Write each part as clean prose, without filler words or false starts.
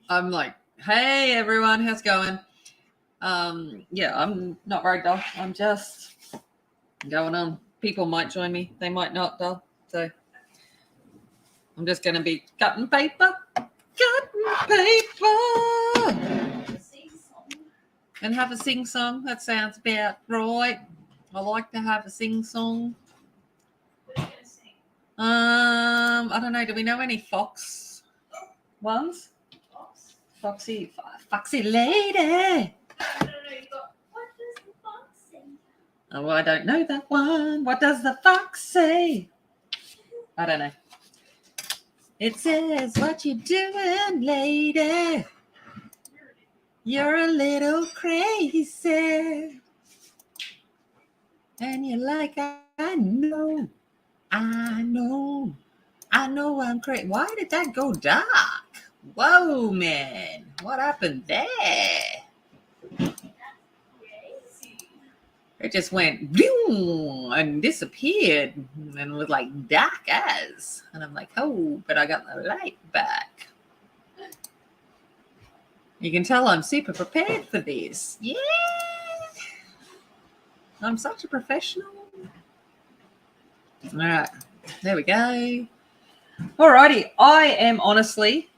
I'm like, hey everyone, how's it going? Yeah, I'm not very dull. I'm just going on. People might join me, they might not dull. So I'm just gonna be cutting paper. Cutting paper. And have a sing song. That sounds about right. I like to have a sing song. What are you gonna sing? I don't know. Do we know any Fox ones? Fox? Foxy lady. No. You got. What does the fox say? Oh, I don't know that one. What does the fox say? I don't know. It says, what you doing, lady? You're a little crazy. And you're like, I know I'm crazy. Why did that go dark? Whoa, man. What happened there? Crazy. It just went boom and disappeared and was like dark as. And I'm like, oh, but I got the light back. You can tell I'm super prepared for this. Yeah. I'm such a professional. All right. There we go. Alrighty. I am honestly,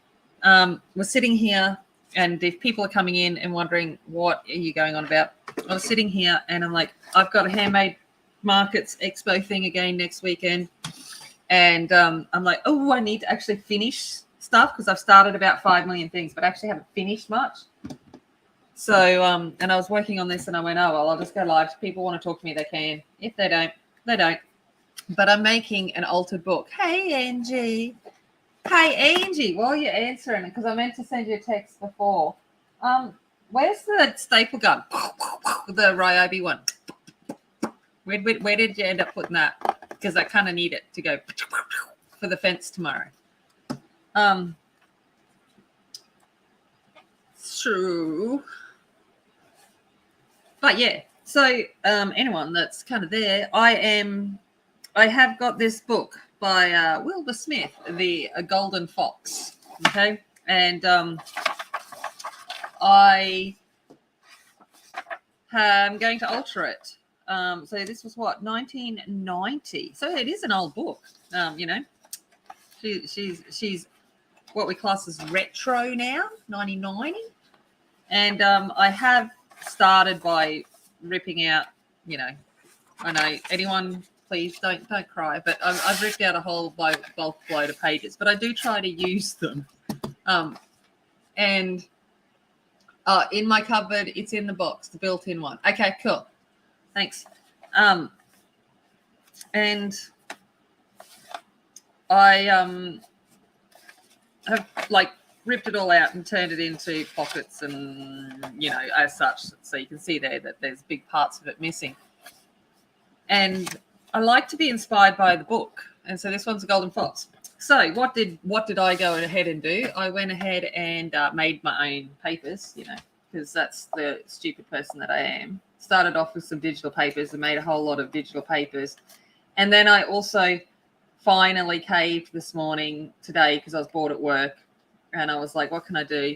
we're sitting here, and if people are coming in and wondering what are you going on about, I was sitting here and I'm like, I've got a handmade markets expo thing again next weekend. And I'm like, oh, I need to actually finish stuff because I've started about 5 million things, but I actually haven't finished much. So, and I was working on this and I went, oh, well, I'll just go live. If people want to talk to me, they can. If they don't, they don't. But I'm making an altered book. Hey, Angie. Hey, Angie, while you're answering it, because I meant to send you a text before. Where's the staple gun? The Ryobi one. Where did you end up putting that? Because I kind of need it to go for the fence tomorrow. True. But yeah, so anyone that's kind of there, I have got this book by Wilbur Smith, The Golden Fox. Okay, and I am going to alter it. So this was what, 1990. So it is an old book. She's what we class as retro now, 1990. And I have started by ripping out, I know anyone, please don't cry, but I've ripped out a whole bulk load of pages, but I do try to use them. And in my cupboard, it's in the box, the built-in one. Okay, cool. Thanks. And I have ripped it all out and turned it into pockets and, as such. So you can see there that there's big parts of it missing. And I like to be inspired by the book. And so this one's a Golden Fox. So what did I go ahead and do? I went ahead and made my own papers, because that's the stupid person that I am. Started off with some digital papers and made a whole lot of digital papers. And then I also finally caved this morning today because I was bored at work. And I was like, what can I do?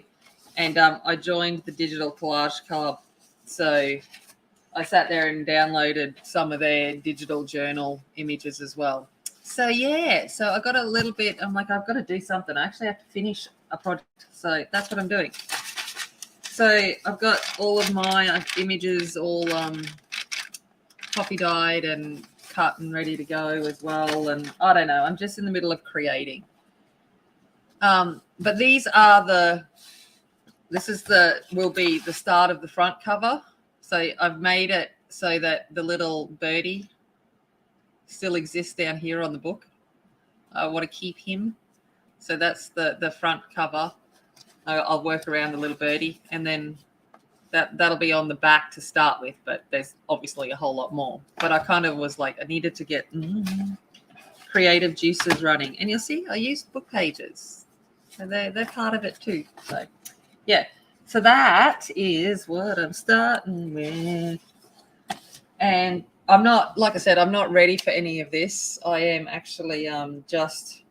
And I joined the Digital Collage Club. So I sat there and downloaded some of their digital journal images as well. So yeah, so I got a little bit, I'm like, I've got to do something. I actually have to finish a project. So that's what I'm doing. So I've got all of my images all copy dyed and cut and ready to go as well. And I don't know, I'm just in the middle of creating. But this will be the start of the front cover. So I've made it so that the little birdie still exists down here on the book. I want to keep him. So that's the front cover. I'll work around the little birdie, and then that'll be on the back to start with, but there's obviously a whole lot more. But I kind of was like, I needed to get creative juices running. And you'll see I used book pages. So they're part of it too. So yeah. So that is what I'm starting with. And I'm not, like I said, I'm not ready for any of this. I am actually just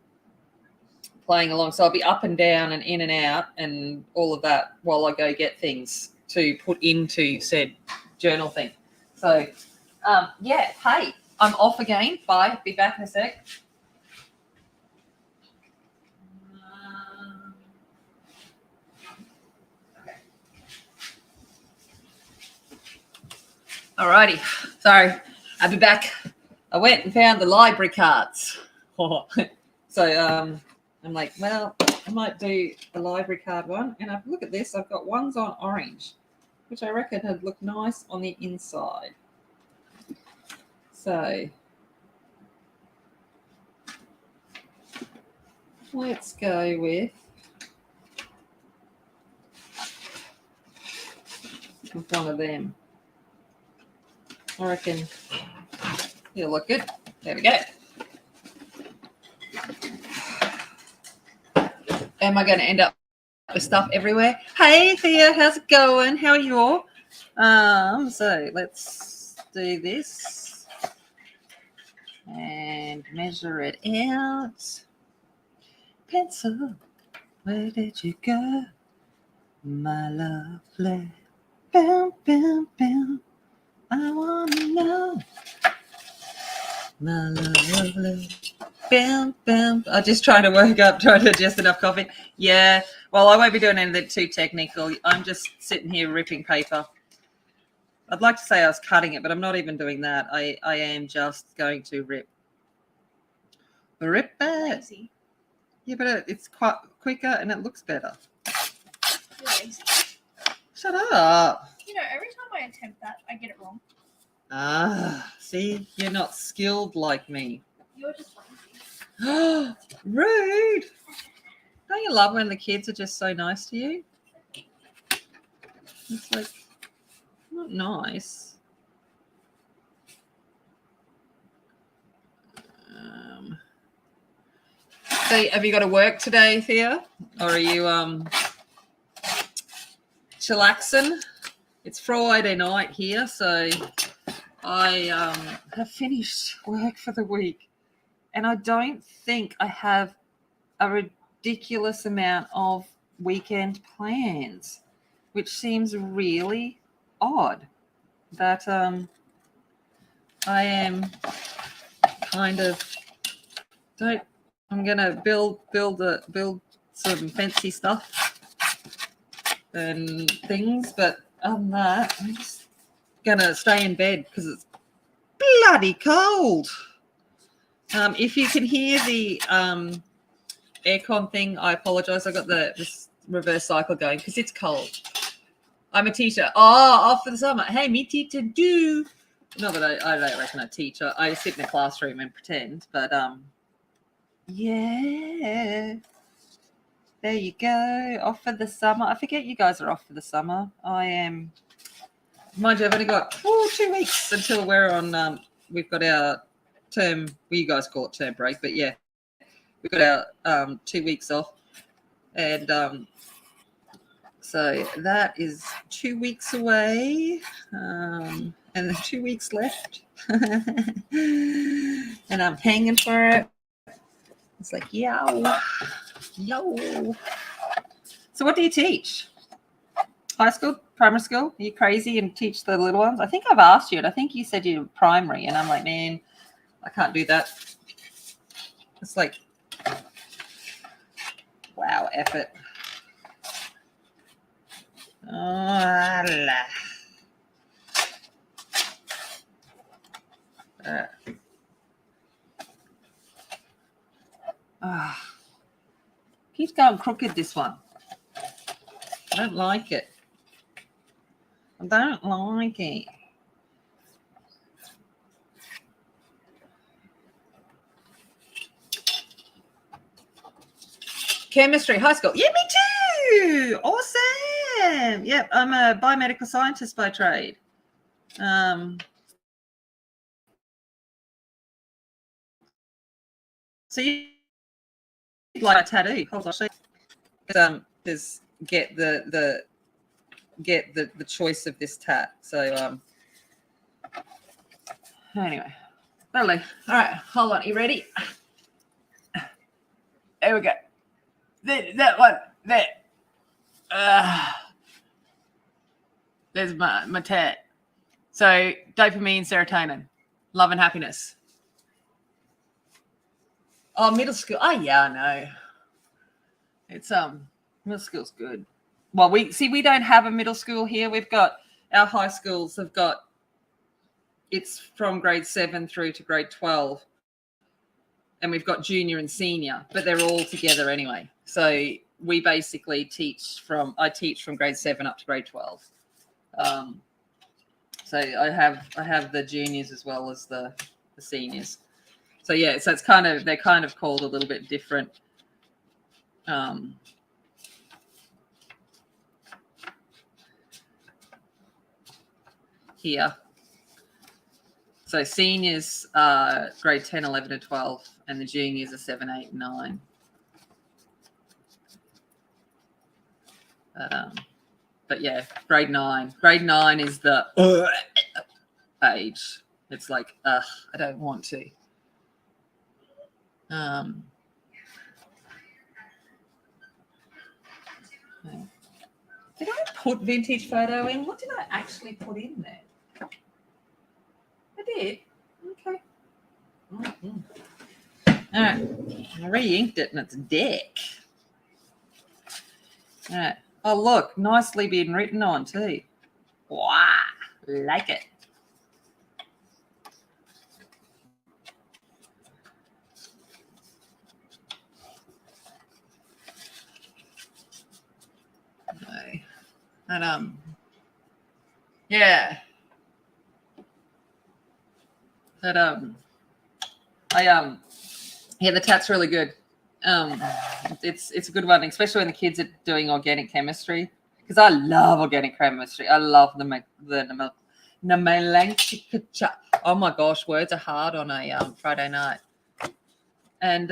playing along. So I'll be up and down and in and out and all of that while I go get things to put into said journal thing. So, yeah, hey, I'm off again. Bye. Be back in a sec. Okay. Alrighty. Sorry. I'll be back. I went and found the library cards. So I'm like, well, I might do the library card one. And I've look at this. I've got ones on orange, which I reckon would look nice on the inside. So let's go with one of them. I reckon he'll look good. There we go. Am I going to end up with stuff everywhere? Hey Thea, how's it going? How are you all? So let's do this and measure it out. Pencil, where did you go, my lovely? Bam, bam, bam. I want to know, my lovely. Bam, bam. I'm just trying to work up, trying to adjust enough coffee. Yeah, well, I won't be doing anything too technical. I'm just sitting here ripping paper. I'd like to say I was cutting it, but I'm not even doing that. I am just going to rip it. Lazy. Yeah, but it's quite quicker and it looks better. You're lazy. Shut up. You know, every time I attempt that, I get it wrong. See, you're not skilled like me. You're just lazy. Rude. Don't you love when the kids are just so nice to you? It's like not nice. So have you got to work today, Thea? Or are you chillaxing? It's Friday night here, so I have finished work for the week. And I don't think I have a ridiculous amount of weekend plans, which seems really odd that I am kind of I'm gonna build some fancy stuff and things, but other than that, I'm just gonna stay in bed because it's bloody cold. If you can hear the aircon thing, I apologize. I got this reverse cycle going because it's cold. I'm a teacher. Oh, off for the summer. Hey, me teacher do. Not that I don't reckon I teach. I sit in a classroom and pretend, but yeah. There you go. Off for the summer. I forget you guys are off for the summer. I am. Mind you, I've only got 2 weeks until we're on. We've got our term. Well, you guys call it term break, but yeah, we've got our 2 weeks off, and so that is 2 weeks away, and then 2 weeks left, and I'm hanging for it. It's like yo. So what do you teach? High school, primary school? Are you crazy and teach the little ones? I think I've asked you, and I think you said you're primary, and I'm like, man, I can't do that. It's like, wow, effort. Keeps going crooked, this one. I don't like it. I don't like it. Chemistry, high school. Yeah, me too. Awesome. Yep, I'm a biomedical scientist by trade. So you like a tattoo? Hold on. Just get the choice of this tat. So anyway, lovely. All right, hold on. You ready? There we go. that one. There's my tat. So dopamine, serotonin, love and happiness. Oh, middle school. Oh yeah, I know. It's middle school's good. Well, we don't have a middle school here. We've got our high schools have got it's from grade 7 through to grade 12. And we've got junior and senior, but they're all together anyway. So we basically I teach from grade 7 up to grade 12. So I have the juniors as well as the seniors. So yeah, so they're kind of called a little bit different. Here. So seniors are grade 10, 11, and 12, and the juniors are 7, 8, and 9. But yeah, grade 9. Grade 9 is the age. It's like, I don't want to. Did I put vintage photo in? What did I actually put in there? I did. Okay. Mm-hmm. All right. I re-inked it and it's deck. All right. Oh, look. Nicely been written on too. Wow. Like it. Okay. And yeah. That yeah, the tat's really good. It's a good one, especially when the kids are doing organic chemistry, because I love organic chemistry. I love the nomenclature. Oh my gosh, words are hard on a Friday night, and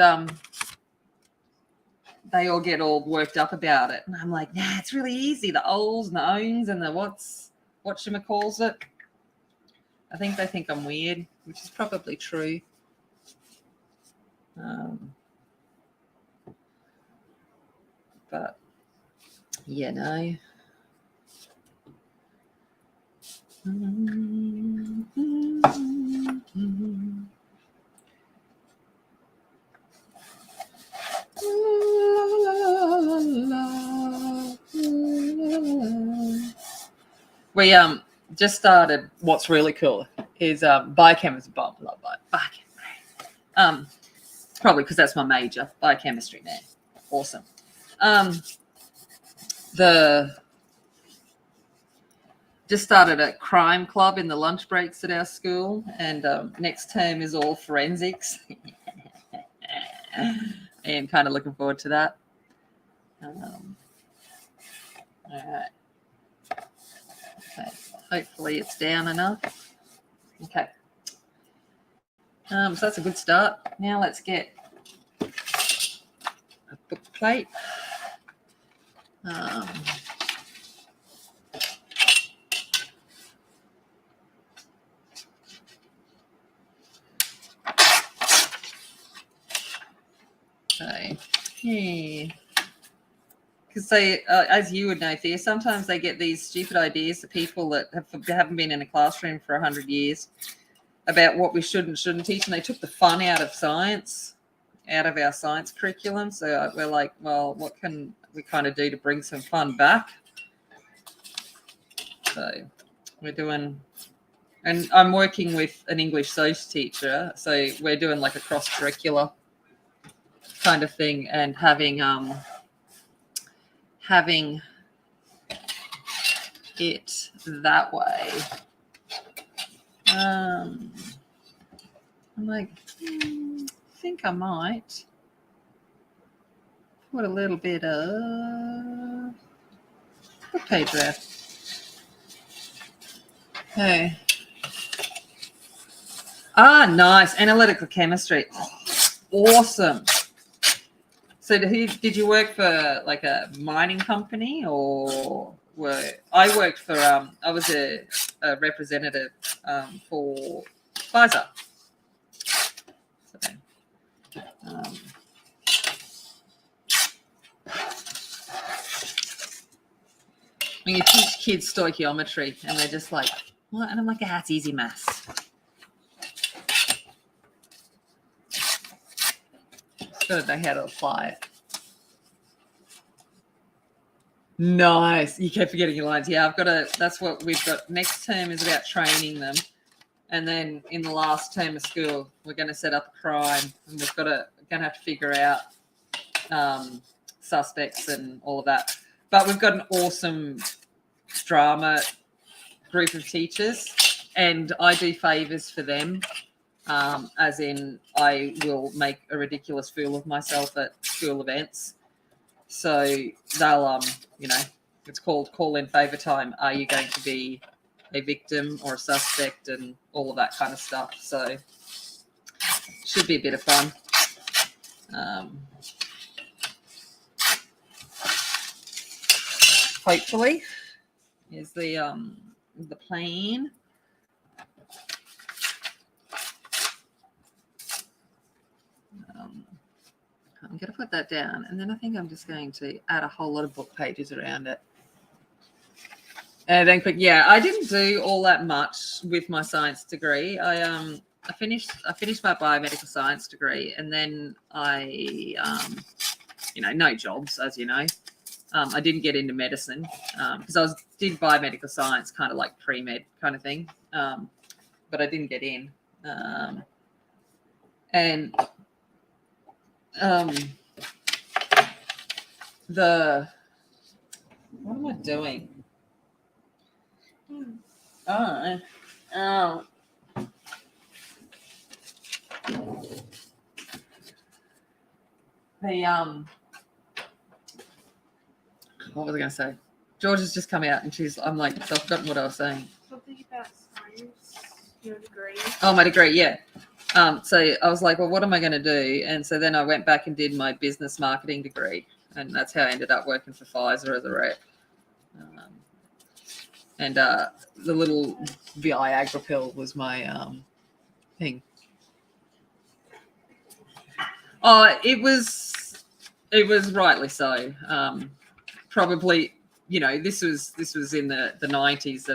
they all get all worked up about it, and I'm like, nah, it's really easy. The ohs and the owns and the whatchamacalls it. I think they think I'm weird, which is probably true. But yeah, no. We just started. What's really cool is biochemistry. Blah blah blah. Biochemistry. Probably because that's my major, biochemistry. Man, awesome. Just started a crime club in the lunch breaks at our school, and next term is all forensics. And kind of looking forward to that. All right. Okay. Hopefully it's down enough. Okay. So that's a good start. Now let's get a book plate. Okay. Yeah. Because they, as you would know, Thea, sometimes they get these stupid ideas to people that haven't been in a classroom for 100 years about what we should and shouldn't teach, and they took the fun out of science, out of our science curriculum. So we're like, well, what can we kind of do to bring some fun back? So we're doing, and I'm working with an English social teacher, so we're doing like a cross-curricular kind of thing, and having it that way. I'm like, I think I might put a little bit of book page there. Okay. Nice. Analytical chemistry. Awesome. So did you work for like a mining company, or I worked for I was a representative for Pfizer. So, when you teach kids stoichiometry and they're just like, what? And I'm like, it's easy maths. Got to know how to apply it. Nice. You kept forgetting your lines. Yeah, that's what we've got. Next term is about training them. And then in the last term of school, we're going to set up a crime, and we're going to have to figure out suspects and all of that. But we've got an awesome drama group of teachers, and I do favors for them. As in, I will make a ridiculous fool of myself at school events. So they'll, it's called call-in favor time. Are you going to be a victim or a suspect, and all of that kind of stuff? So should be a bit of fun. Hopefully, is the plan. I'm going to put that down, and then I think I'm just going to add a whole lot of book pages around it. And then quick, I didn't do all that much with my science degree. I finished my biomedical science degree, and then I no jobs, as you know. I didn't get into medicine because did biomedical science, kind of like pre-med kind of thing, but I didn't get in. What am I doing? Oh. What was I going to say? George has just come out, and I'm like, so I've forgotten what I was saying. Something about science, your degree. Oh, my degree, yeah. So I was like, well, what am I going to do? And so then I went back and did my business marketing degree, and that's how I ended up working for Pfizer as a rep. And the little Viagra pill was my thing. Oh, it was rightly so. Probably, this was in the 90s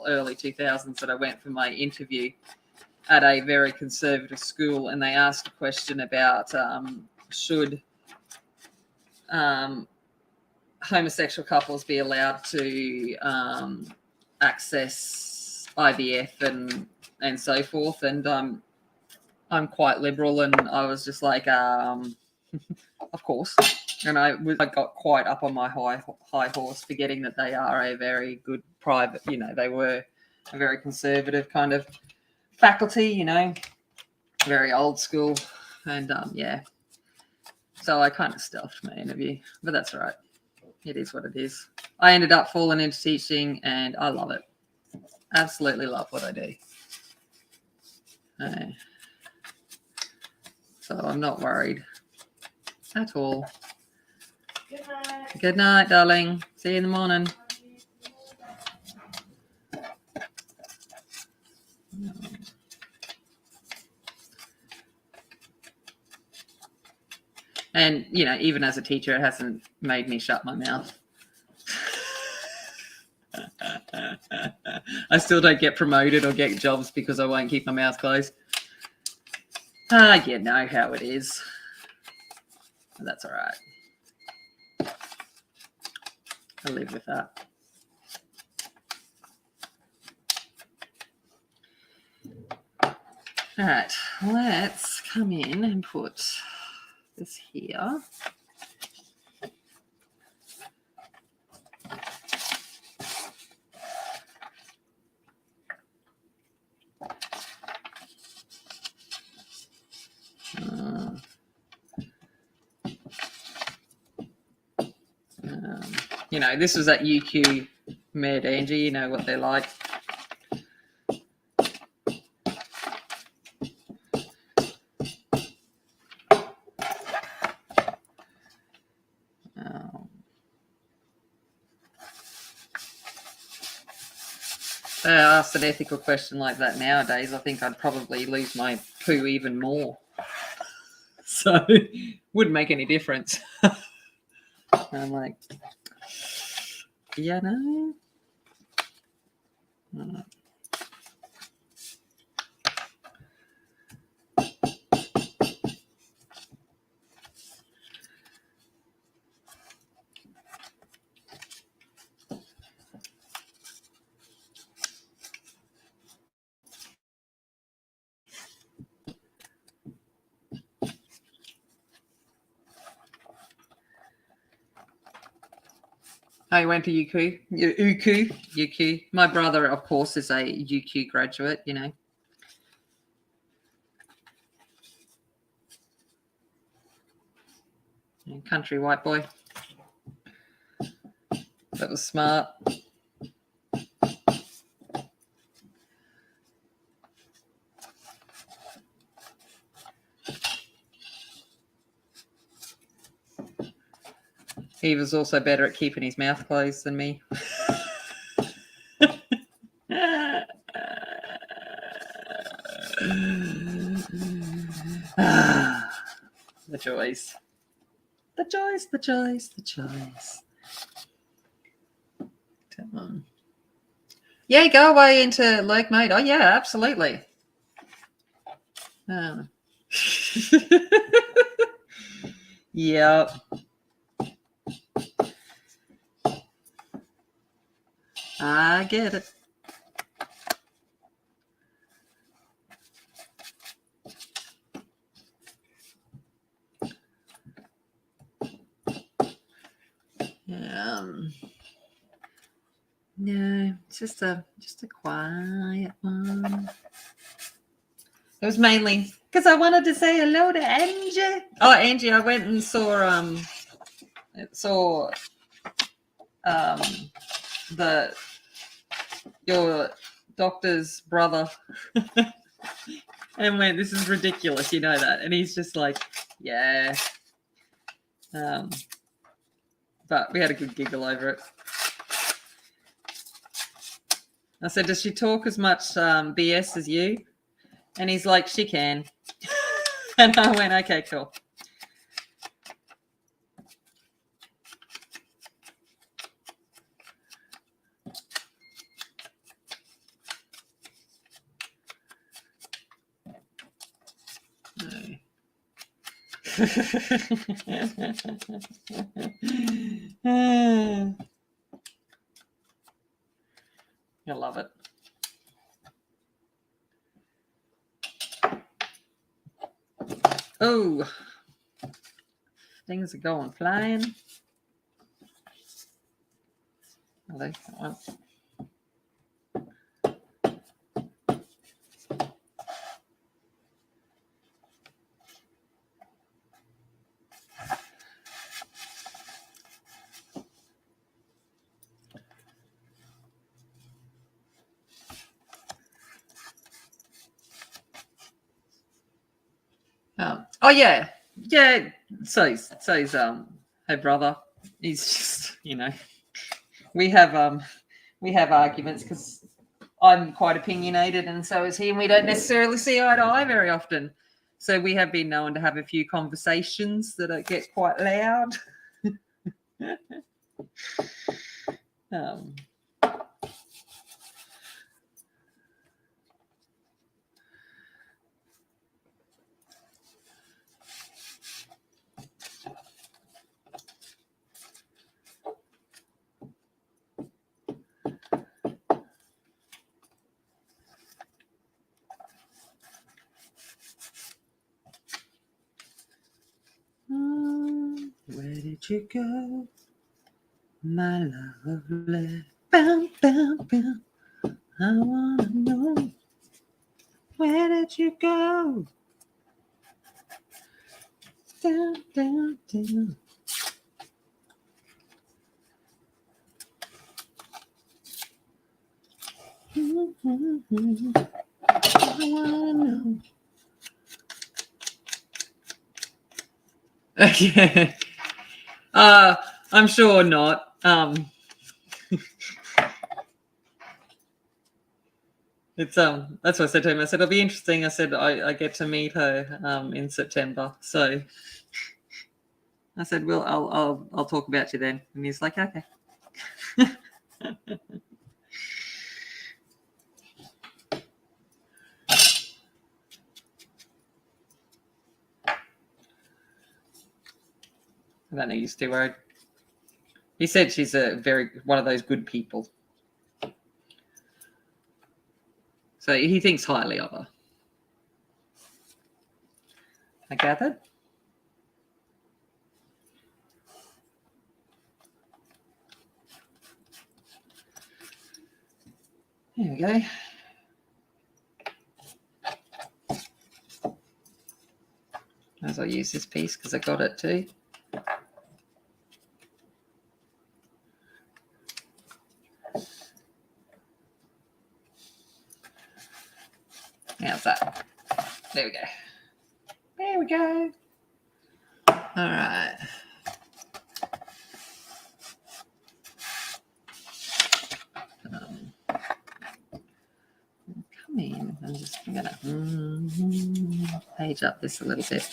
early 2000s that I went for my interview at a very conservative school, and they asked a question about should homosexual couples be allowed to access IVF and so forth, and I'm quite liberal, and I was just like, of course. And I got quite up on my high horse, forgetting that they are a very good private, they were a very conservative kind of faculty, very old school. And so I kind of stuffed my interview, but that's all right. It is what it is. I ended up falling into teaching, and I love it. Absolutely love what I do. So I'm not worried at all. Good night. Good night, darling. See you in the morning. And, even as a teacher, it hasn't made me shut my mouth. I still don't get promoted or get jobs because I won't keep my mouth closed. You know how it is. That's all right. I live with that. All right, let's come in and put this here. This was at UQ Med, Angie. You know what they're like. If I asked an ethical question like that nowadays, I think I'd probably lose my poo even more. So, wouldn't make any difference. I'm like, piano. Mm. I went to UQ. My brother, of course, is a UQ graduate, you know. Country white boy. That was smart. He was also better at keeping his mouth closed than me. The joys. The joys, the joys, the joys. Come on. Yeah, go away into lurk mode. Oh, yeah, absolutely. Oh. Yep. I get it. No, it's just a quiet one. It was mainly because I wanted to say hello to Angie. Oh, Angie, I went and saw your doctor's brother and went, this is ridiculous, you know that. And he's just like, yeah. But we had a good giggle over it. I said, does she talk as much BS as you? And he's like, she can. And I went, okay, cool. I love it. Oh, things are going flying. I like that one. Oh yeah. So's her brother. He's just, you know, we have arguments because I'm quite opinionated and so is he, and we don't necessarily see eye to eye very often. So we have been known to have a few conversations that get quite loud. Where did you go, my lovely? Bam, bam, bam. I wanna know, where did you go? Down, down, down. I wanna know. Okay. I'm sure not. It's that's what I said to him. I said it'll be interesting. I said I get to meet her in September. So I said, well, I'll talk about you then. And he's like, okay. I don't know, he's too worried. He said she's one of those good people. So he thinks highly of her. I gathered. There we go. As I use this piece because I got it too. How's that? There we go. There we go. All right. Come in. I'm just going to page up this a little bit.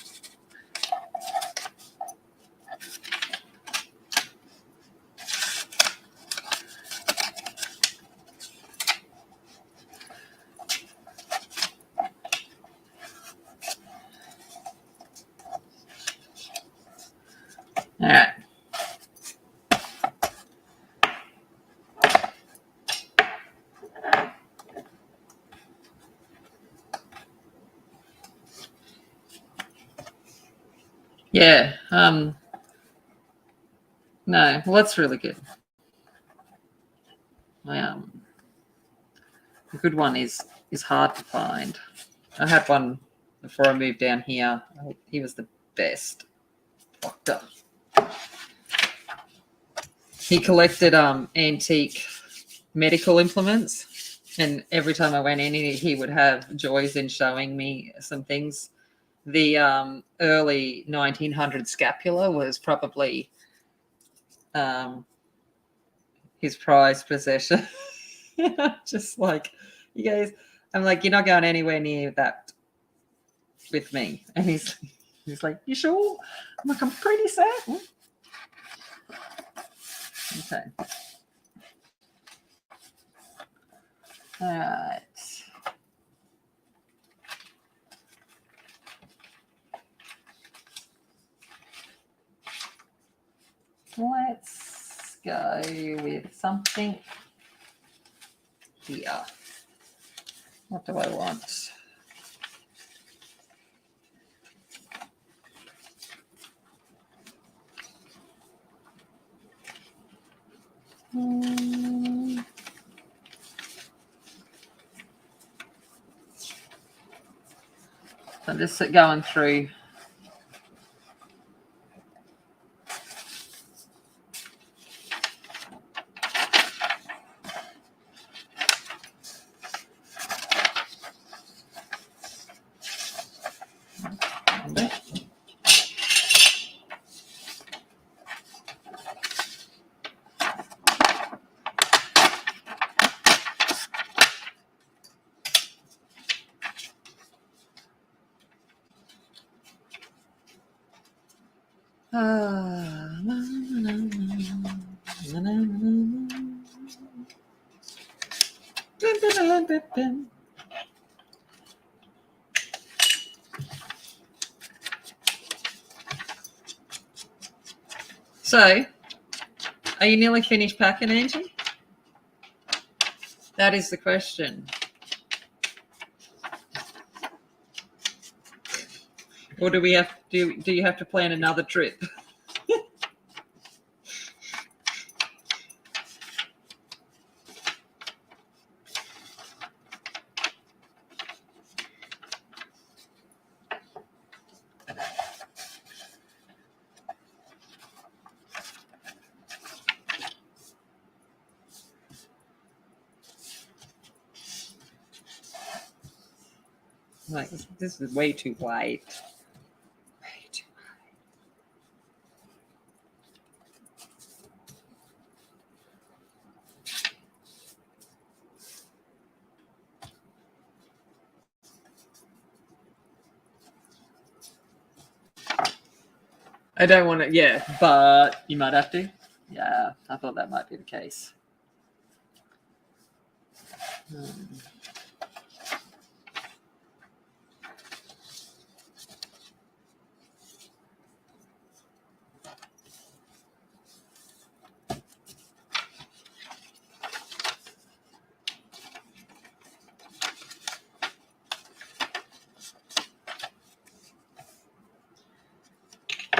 All right. Yeah. No. Well, that's really good. A good one is hard to find. I had one before I moved down here. He was the best doctor. He collected antique medical implements, and every time I went in, he would have joys in showing me some things. The early 1900 scapula was probably his prized possession. Just like, you guys, I'm like, you're not going anywhere near that with me. And he's like, you sure? I'm like, I'm pretty certain. Okay. All right. Let's go with something here. What do I want? So just going through. So, are you nearly finished packing, Angie? That is the question. Or do you have to plan another trip? Like, this is way too white. Way too white. I don't want to, yeah, but you might have to. Yeah, I thought that might be the case.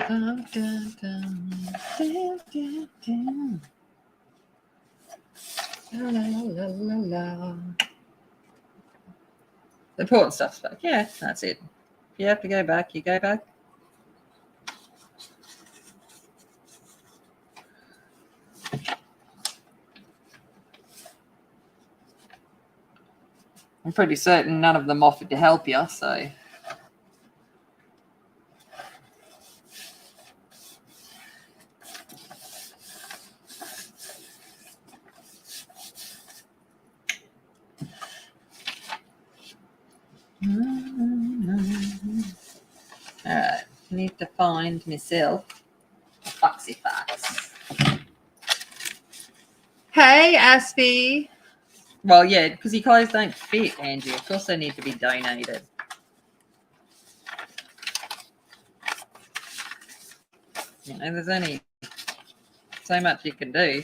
Dun, dun, dun, dun, dun, dun. La, la, la, la, la. The important stuff's back. Yeah, that's it. If you have to go back, you go back. I'm pretty certain none of them offered to help you, so. All right, need to find myself a foxy fox. Hey, Aspie. Well, yeah, because your clothes don't fit, Angie. Of course, they need to be donated. You know, there's only so much you can do.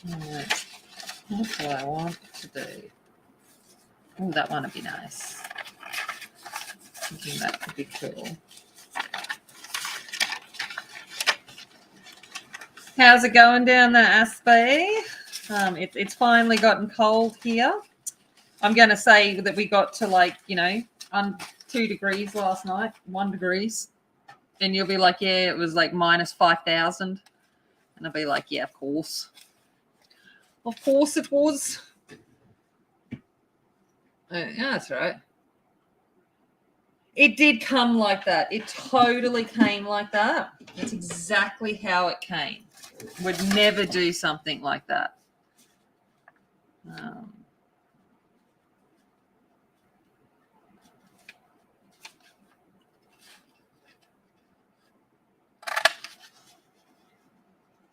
Right. What do I want to do? Oh, that one would be nice. Thinking that could be cool. How's it going down there, Aspie? It's finally gotten cold here. I'm going to say that we got to 2 degrees last night, 1 degrees. And you'll be like, yeah, it was like minus 5,000. And I'll be like, yeah, of course. Of course it was. Yeah, that's right. It did come like that. It totally came like that. That's exactly how it came. Would never do something like that.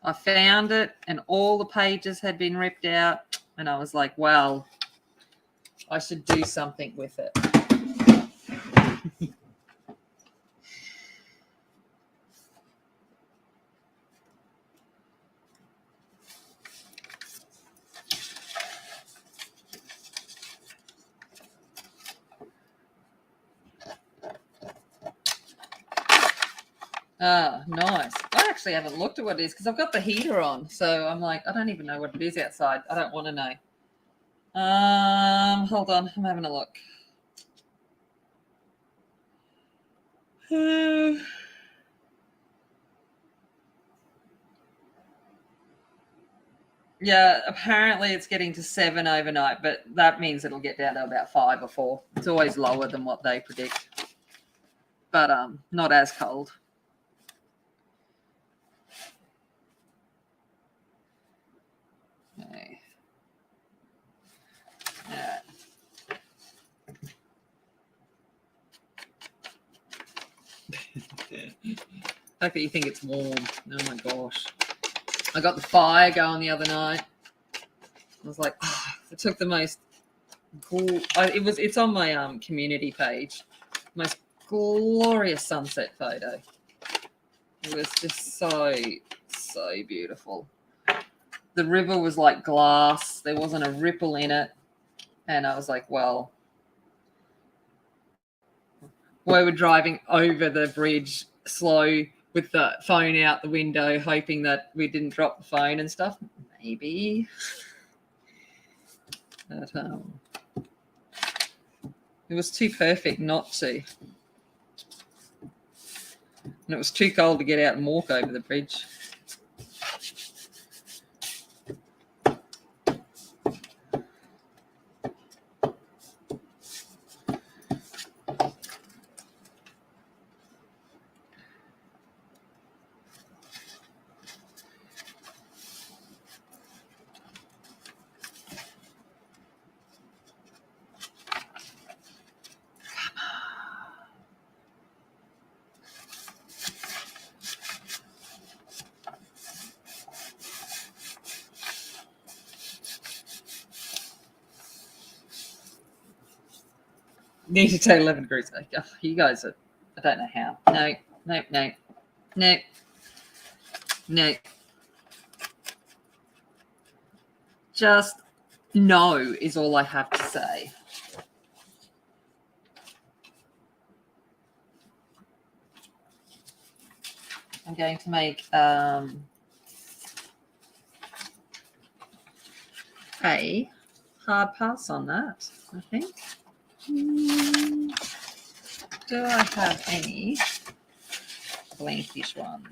I found it and all the pages had been ripped out. And I was like, well, I should do something with it. Ah, nice. I actually haven't looked at what it is because I've got the heater on. So I'm like, I don't even know what it is outside. I don't want to know. Hold on. I'm having a look. Yeah, apparently it's getting to 7 overnight, but that means it'll get down to about 5 or 4. It's always lower than what they predict. But not as cold. Okay. Yeah. The fact that you think it's warm. Oh my gosh. I got the fire going the other night. I was like, oh, it took the most cool. It's on my community page. Most glorious sunset photo. It was just so beautiful. The river was like glass. There wasn't a ripple in it. And I was like, well, we were driving over the bridge slow with the phone out the window, hoping that we didn't drop the phone and stuff. Maybe. But it was too perfect not to. And it was too cold to get out and walk over the bridge. Need to take 11 degrees. Oh, you guys are, I don't know how. No. just no is all I have to say. I'm going to make a hard pass on that, I think. Do I have any blankish ones?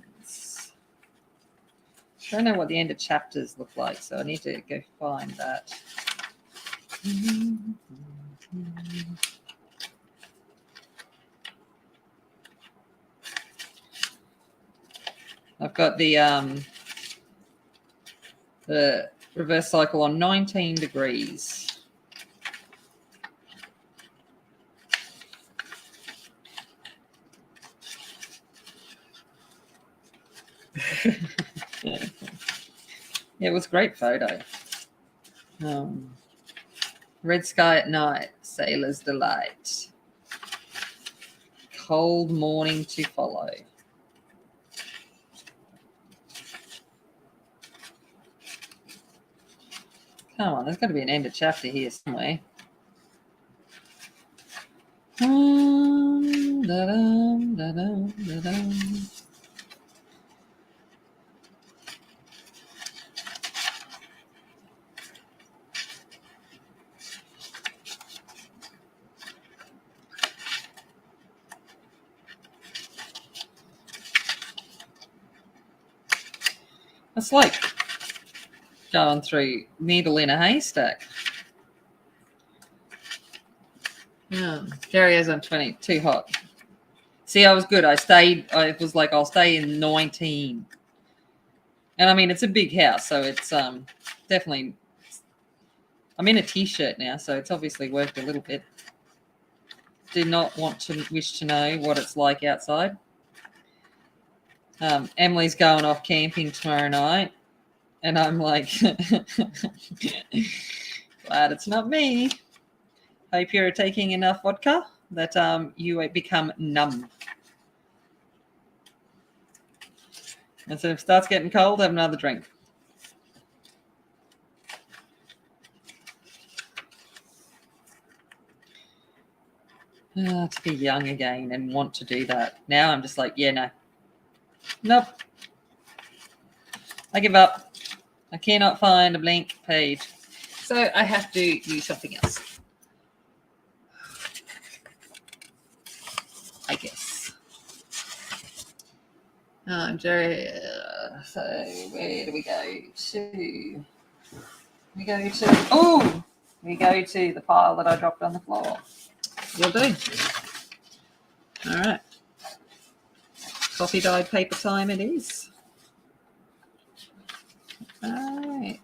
I don't know what the end of chapters look like, so I need to go find that. I've got the reverse cycle on 19 degrees. Yeah, it was a great photo. Red sky at night, sailor's delight. Cold morning to follow. Come on, there's got to be an end of chapter here somewhere. Da-dum, da-dum, da-dum. It's like going through needle in a haystack. Yeah, Jerry is on 20. Too hot. See, I was good. I was like, I'll stay in 19. And I mean, it's a big house, so it's definitely. I'm in a t-shirt now, so it's obviously worked a little bit. Do not wish to know what it's like outside. Emily's going off camping tomorrow night, and I'm like, glad it's not me. Hope you're taking enough vodka that you become numb. And so if it starts getting cold, have another drink. To be young again and want to do that. Now I'm just like, yeah, no. Nope. I give up. I cannot find a blank page. So I have to do something else. I guess. Jerry. So where do we go to? We go to the pile that I dropped on the floor. Will do. All right. Coffee dyed paper time it is. All right.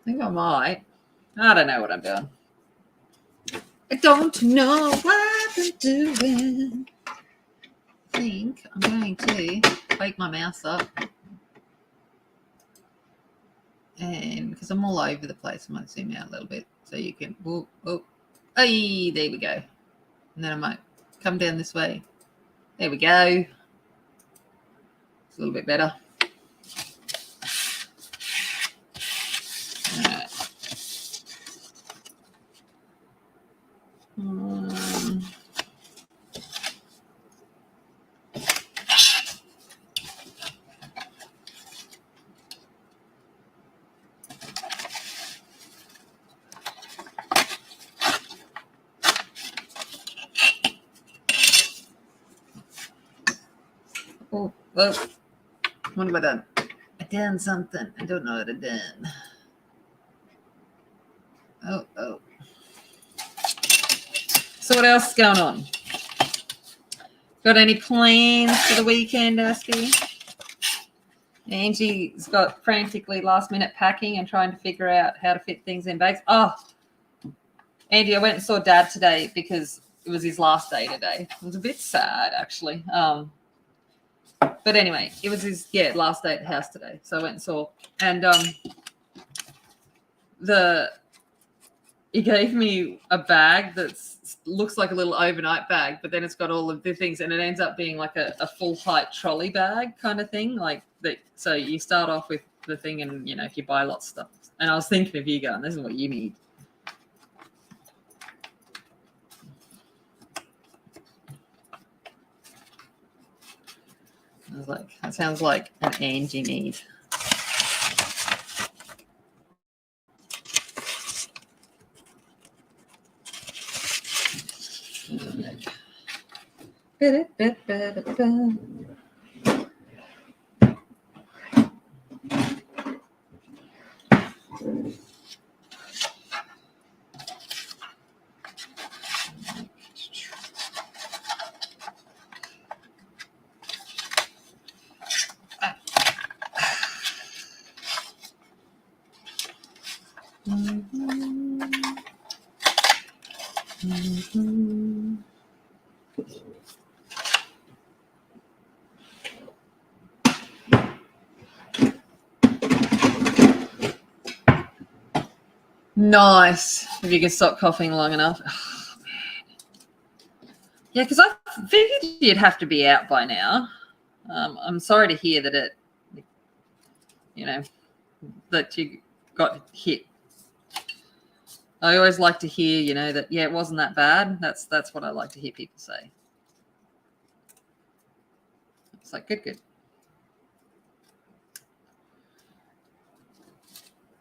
I think I might. I don't know what I'm doing. I don't know what I'm doing. I think I'm going to wake my mouse up. And because I'm all over the place, I might zoom out a little bit so you can. Hey, there we go. And then I might come down this way. There we go. It's a little bit better. All right. Oh, what have I done? I done something. I don't know what I done. Oh. So what else is going on? Got any plans for the weekend, Aspie? Angie's got frantically last minute packing and trying to figure out how to fit things in bags. Oh, Angie, I went and saw Dad today because it was his last day today. It was a bit sad, actually. But anyway, it was his last day at the house today. So I went and saw, and he gave me a bag that looks like a little overnight bag, but then it's got all of the things, and it ends up being like a full height trolley bag kind of thing, like that. So you start off with the thing, and if you buy lots of stuff. And I was thinking of you going, this is what you need. I was like, that sounds like an Angie need. Nice. If you can stop coughing long enough. Oh, man. Yeah, because I figured you'd have to be out by now. I'm sorry to hear that that you got hit. I always like to hear, that, it wasn't that bad. That's what I like to hear people say. It's like, good.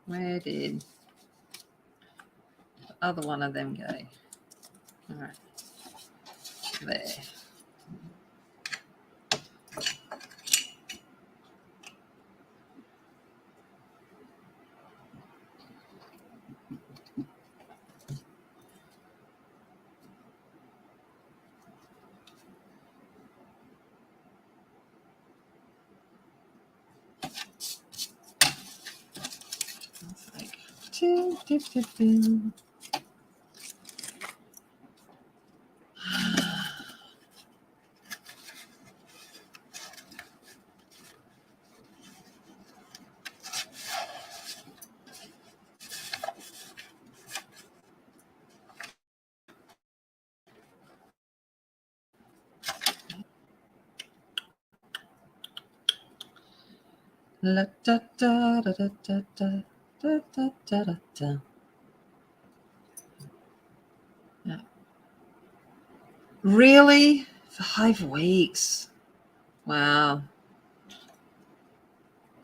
Where did the other one of them go? All right. There. La, da, da, da, da, da, da, da, da, da, da. Yeah. Really? 5 weeks? Wow.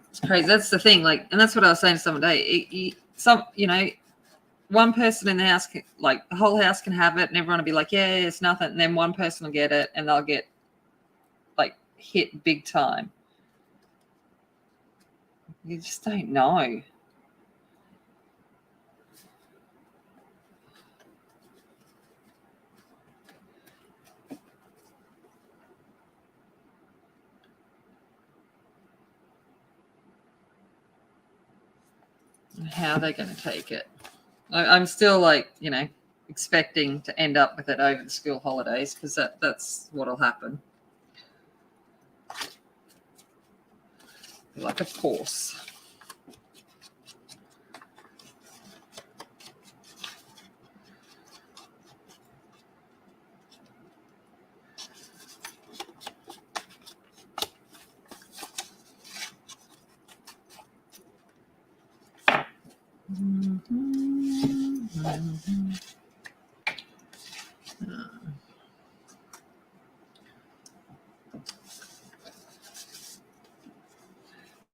It's crazy. That's the thing. And that's what I was saying to someone today. One person in the house, the whole house can have it, and everyone will be like, yeah, it's nothing. And then one person will get it, and they'll get hit big time. You just don't know. How they're going to take it. I'm still expecting to end up with it over the school holidays, because that's what'll happen. Of course.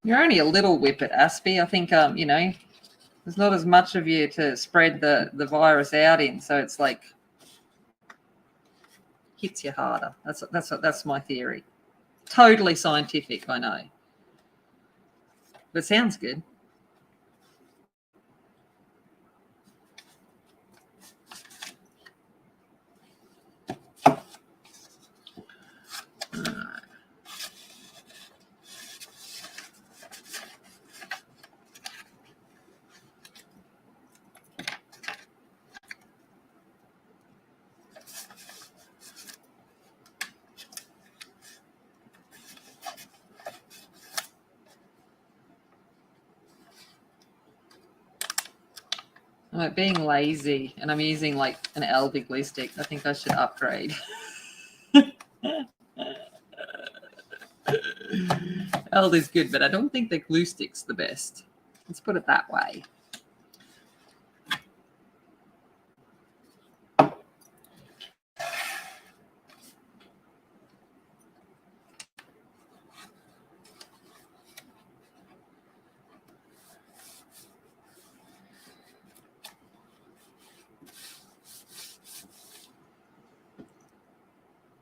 You're only a little whippet, Aspie. I think there's not as much of you to spread the virus out in, so it's hits you harder. That's my theory. Totally scientific, I know, but it sounds good. I'm like being lazy, and I'm using like an Elvie glue stick. I think I should upgrade. Elvi's good, but I don't think the glue stick's the best. Let's put it that way.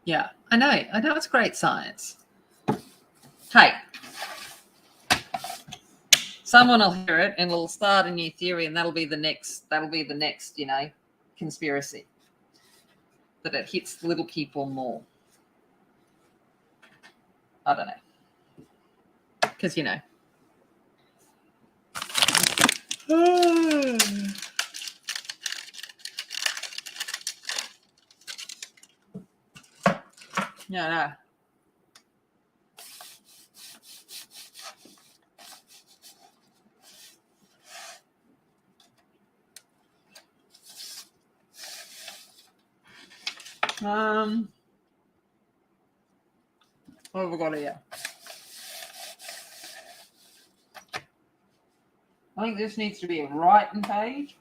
Yeah, I know it's great science. Hey, someone will hear it and it'll start a new theory, and that'll be the next, conspiracy. That it hits little people more. I don't know. Because, Yeah, no. What have we got here? I think this needs to be a writing page.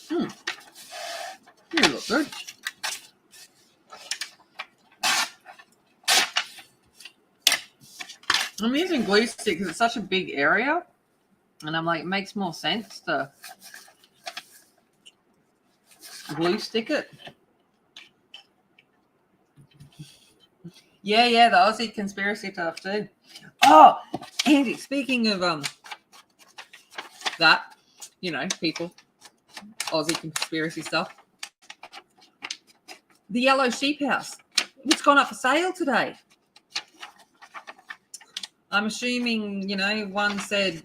You look good. I'm using glue stick because it's such a big area, and I'm like, it makes more sense to glue stick it. Yeah, the Aussie conspiracy stuff too. Oh, Andy, speaking of that, people, Aussie conspiracy stuff. The Yellow Sheep House, it's gone up for sale today. I'm assuming, one said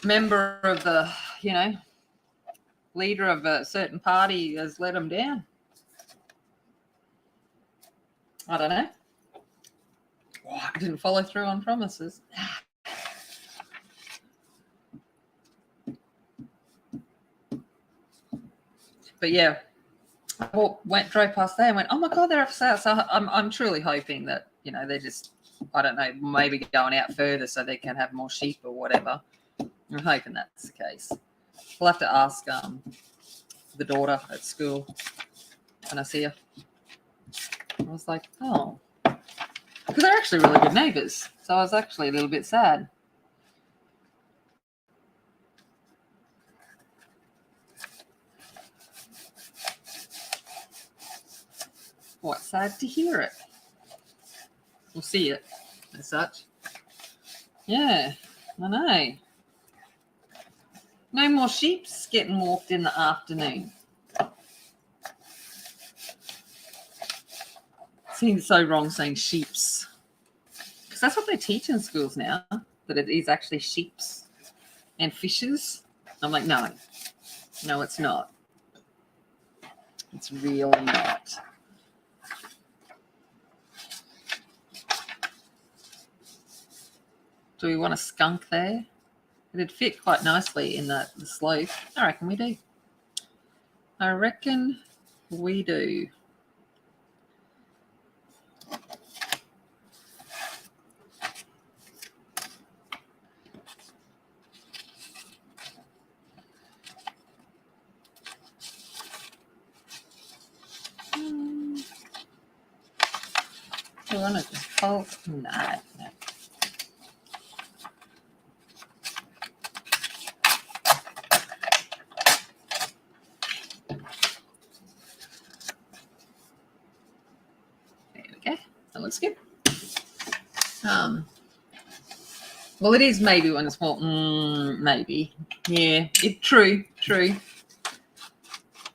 member of the, leader of a certain party has let them down. I don't know. I didn't follow through on promises. But yeah, I drove past there and went, oh my God, they're up for sale. So I'm truly hoping that, they're just, I don't know, maybe going out further so they can have more sheep or whatever. I'm hoping that's the case. We'll have to ask the daughter at school when I see her. I was like, oh, because they're actually really good neighbours. So I was actually a little bit sad. Quite sad to hear it. We'll see it as such. Yeah, I know. No more sheeps getting walked in the afternoon. Seems so wrong saying sheeps. Because that's what they teach in schools now, that it is actually sheeps and fishes. I'm like, no, it's not. It's really not. Do we want a skunk there? It'd fit quite nicely in the slope. I reckon we do. We want to just pull. No. There we go. That looks good. Well, it is maybe when it's small. Maybe. Yeah. True.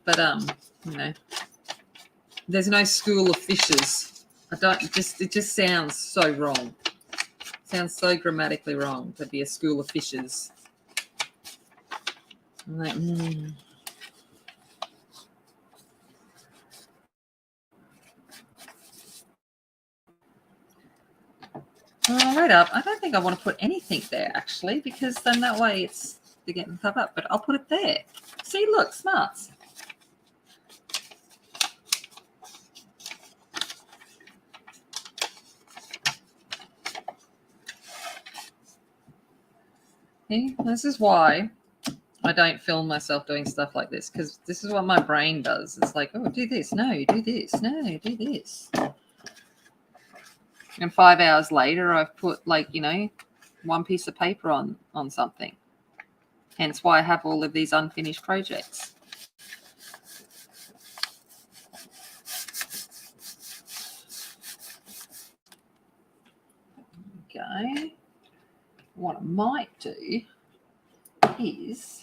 But there's no school of fishes. It just sounds so wrong. Sounds so grammatically wrong to be a school of fishes. I'm like, Oh, wait up. I don't think I want to put anything there, actually, because then that way they're getting covered up. But I'll put it there. See, look, smarts. See, this is why I don't film myself doing stuff like this, because this is what my brain does. It's like, oh, do this. No, do this. No, do this. And 5 hours later, I've put one piece of paper on something. Hence why I have all of these unfinished projects. Okay. What I might do is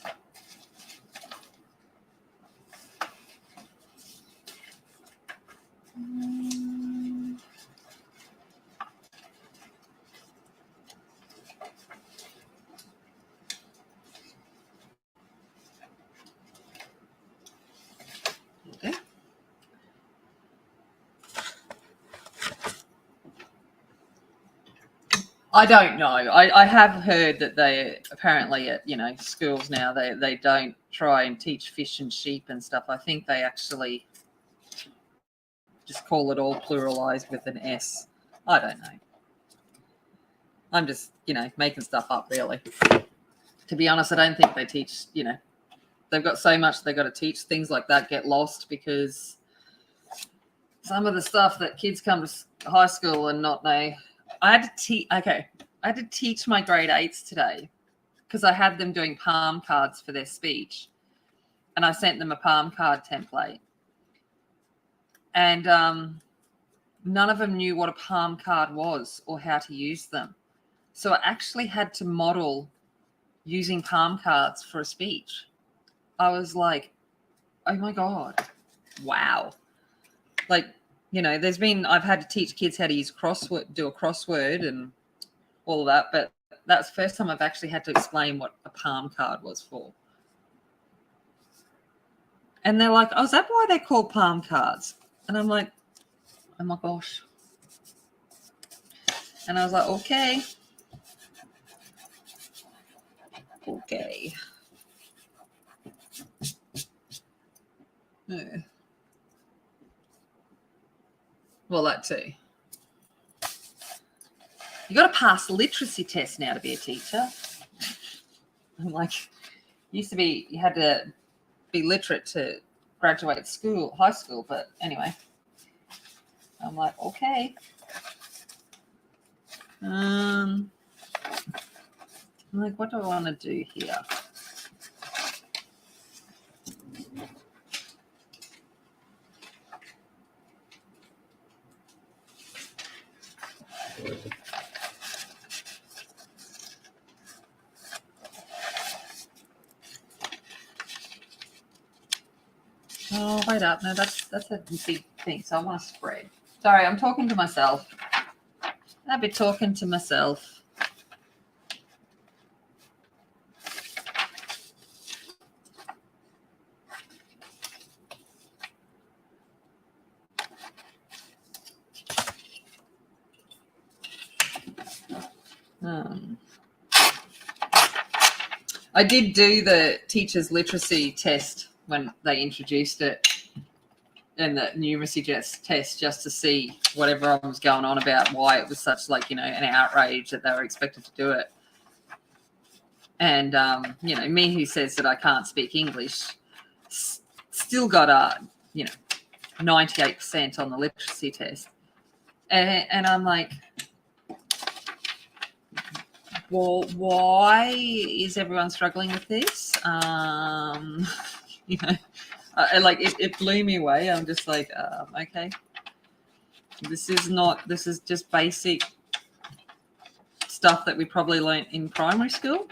okay. I don't know. I have heard that they apparently at schools now they don't try and teach fish and sheep and stuff. I think they actually just call it all pluralized with an S. I don't know. I'm just making stuff up really. To be honest, I don't think they teach. They've got so much they've got to teach. Things like that get lost because some of the stuff that kids come to high school and not know. I had to teach my grade 8s today because I had them doing palm cards for their speech. And I sent them a palm card template. And none of them knew what a palm card was or how to use them. So I actually had to model using palm cards for a speech. I was like, oh my God, wow. I've had to teach kids how to use do a crossword and all of that, but that's the first time I've actually had to explain what a palm card was for. And they're like, oh, is that why they're called palm cards? And I'm like, oh my gosh. And I was like, okay. Yeah. Well, that too. You got to pass literacy tests now to be a teacher. I'm like, used to be you had to be literate to graduate high school, but anyway. I'm like, okay. I'm like, what do I want to do here? Oh, wait up. No, that's a big thing. So I want to spread. Sorry, I'm talking to myself. I'll be talking to myself. I did do the teacher's literacy test when they introduced it, and the numeracy test, just to see what everyone was going on about, why it was such an outrage that they were expected to do it. And me who says that I can't speak English still got 98% on the literacy test, and I'm like, well, why is everyone struggling with this? It blew me away. I'm just like, okay, this is just basic stuff that we probably learnt in primary school.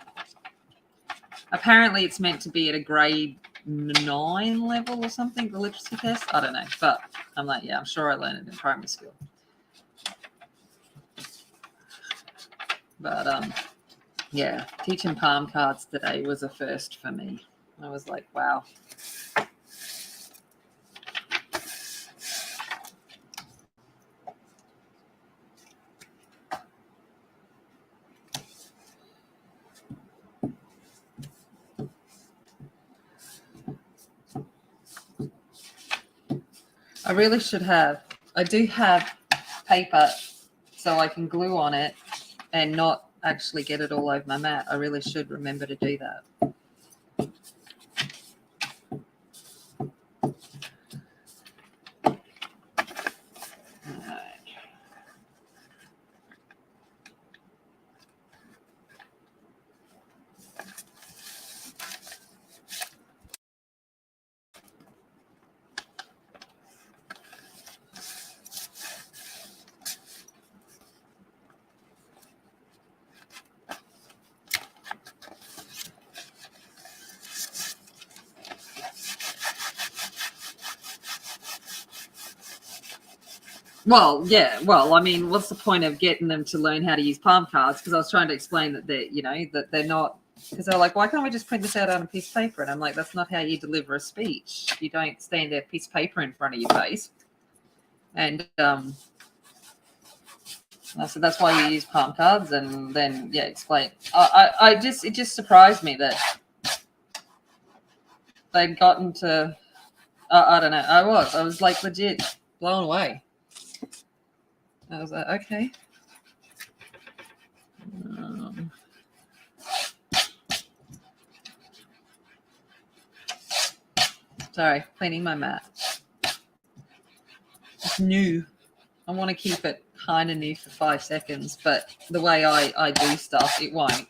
Apparently it's meant to be at a grade 9 level or something, the literacy test. I don't know, but I'm like, yeah, I'm sure I learned it in primary school. But yeah, teaching palm cards today was a first for me. I was like, wow. I really should have. I do have paper so I can glue on it and not actually get it all over my mat. I really should remember to do that. Alright. Well, yeah. Well, I mean, what's the point of getting them to learn how to use palm cards? Because I was trying to explain that they're not. Because they're like, why can't we just print this out on a piece of paper? And I'm like, that's not how you deliver a speech. You don't stand there, piece of paper in front of your face. And I said that's why we use palm cards. And then explain. It just surprised me that they'd gotten to. I don't know. I was like legit blown away. I was like, okay. Sorry, cleaning my mat. It's new. I want to keep it kind of new for 5 seconds, but the way I do stuff, it won't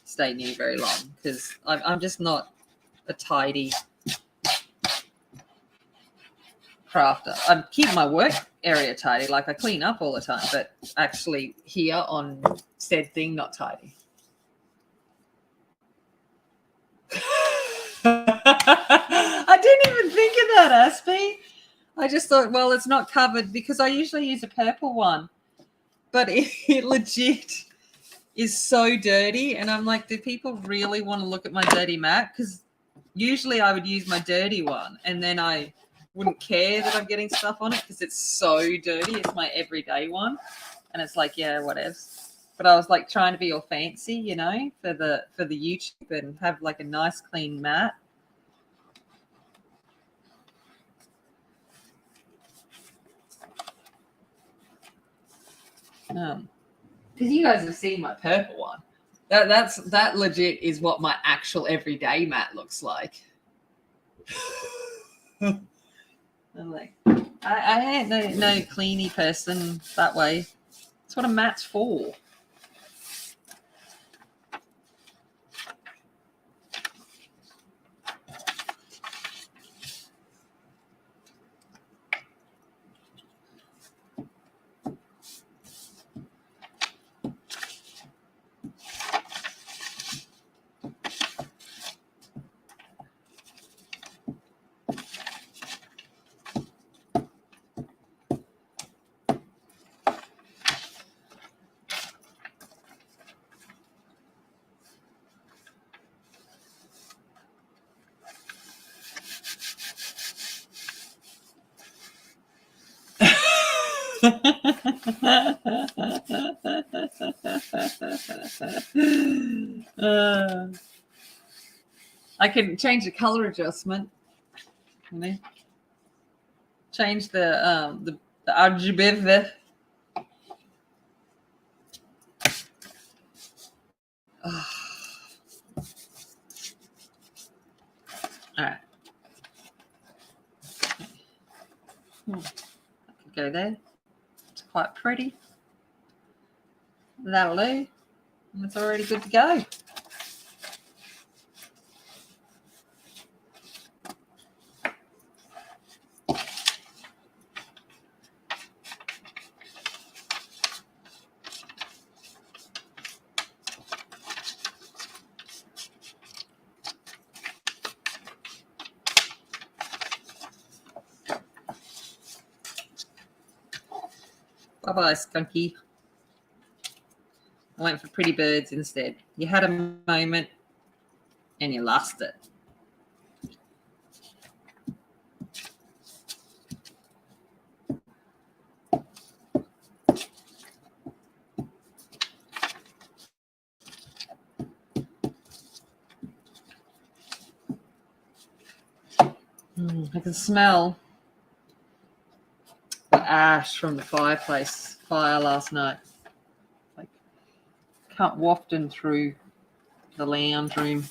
stay new very long because I'm just not a tidy crafter. I keep my work area tidy, like I clean up all the time, but actually here on said thing, not tidy. I didn't even think of that, Aspie. I just thought, well, it's not covered because I usually use a purple one, but it legit is so dirty. And I'm like, do people really want to look at my dirty mat? Because usually I would use my dirty one and then I wouldn't care that I'm getting stuff on it because it's so dirty. It's my everyday one. And it's like, yeah, whatever. But I was like trying to be all fancy, you know, for the YouTube and have like a nice clean mat. Because you guys have seen my purple one. That legit is what my actual everyday mat looks like. I'm like, I ain't no cleany person that way. That's what a mat's for. I can change the color adjustment. You know? Change the RGB. All right. I could go there. It's quite pretty. That'll do. It's already good to go. Bye-bye, Skunky. I went for pretty birds instead. You had a moment and you lost it. I can smell ash from the fire last night. Like wafting through the lounge room.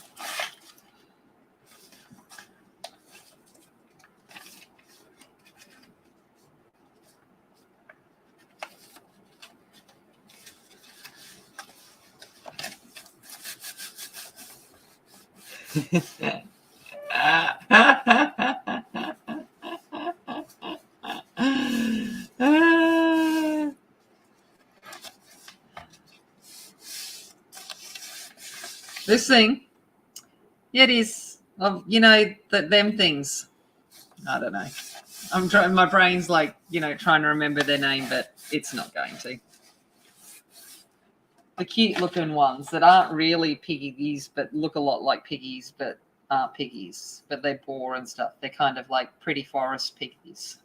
This thing, it is, you know, them things. I don't know. I'm trying. My brain's like, you know, trying to remember their name, but it's not going to. The cute-looking ones that aren't really piggies, but look a lot like piggies, but aren't piggies, but they boar and stuff. They're kind of like pretty forest piggies.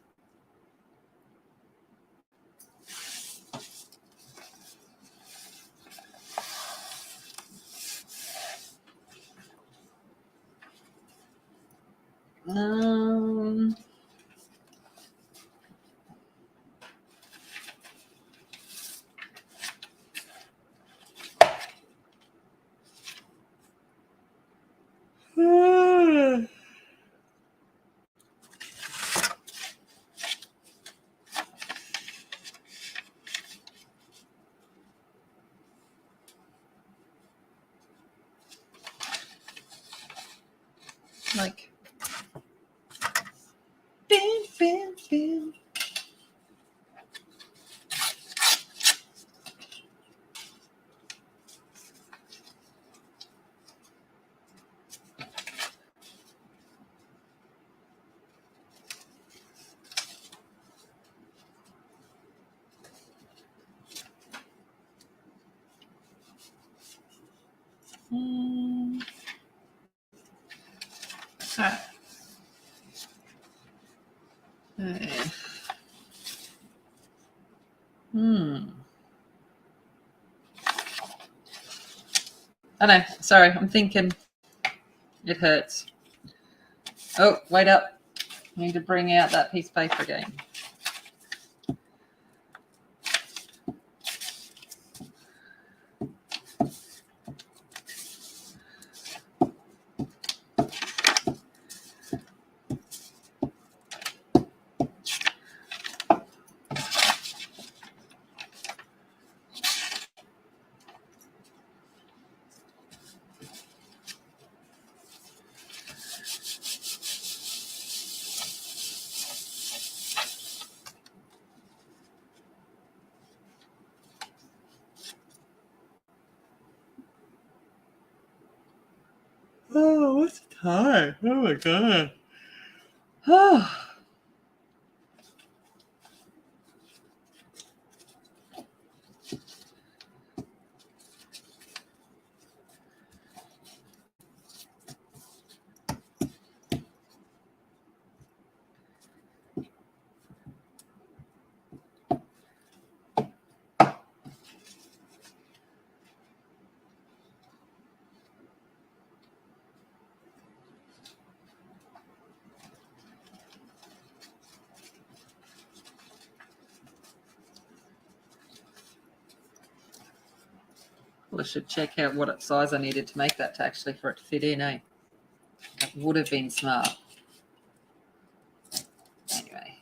Like, bim, bim, bim. I know. Sorry, I'm thinking. It hurts. Oh, wait up. I need to bring out that piece of paper again. Oh, what's the time? Oh my god. Oh. Well, I should check out what size I needed to make that to actually for it to fit in, eh? That would have been smart. Anyway.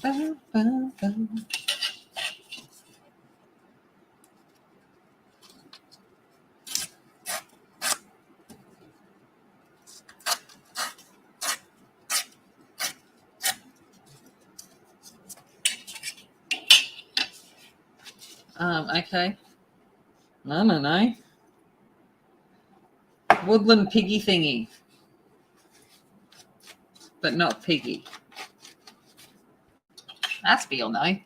Bum, bum, bum. Okay. I don't know. Woodland piggy thingy. But not piggy. Aspie will know.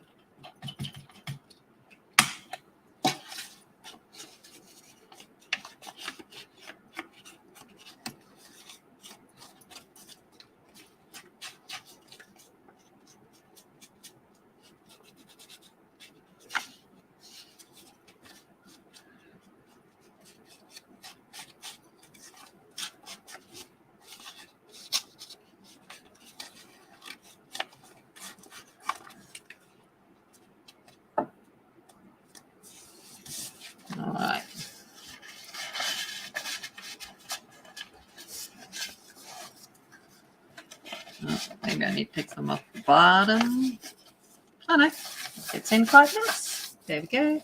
Oh, maybe I need to take some off the bottom. Oh no, it's in quite nice. There we go.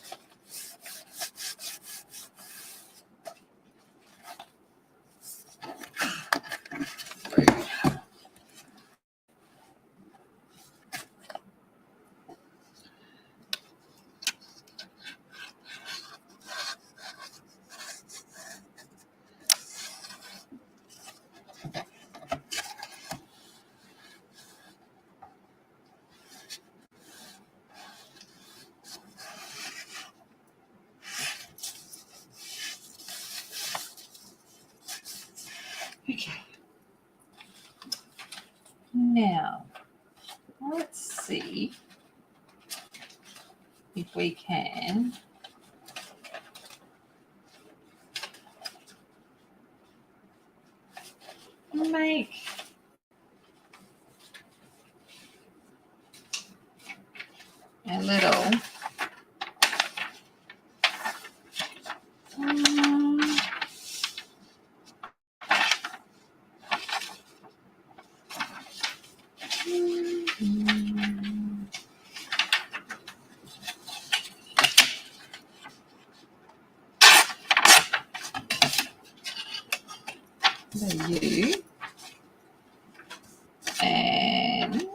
Okay. Now, let's see if we can make a little you and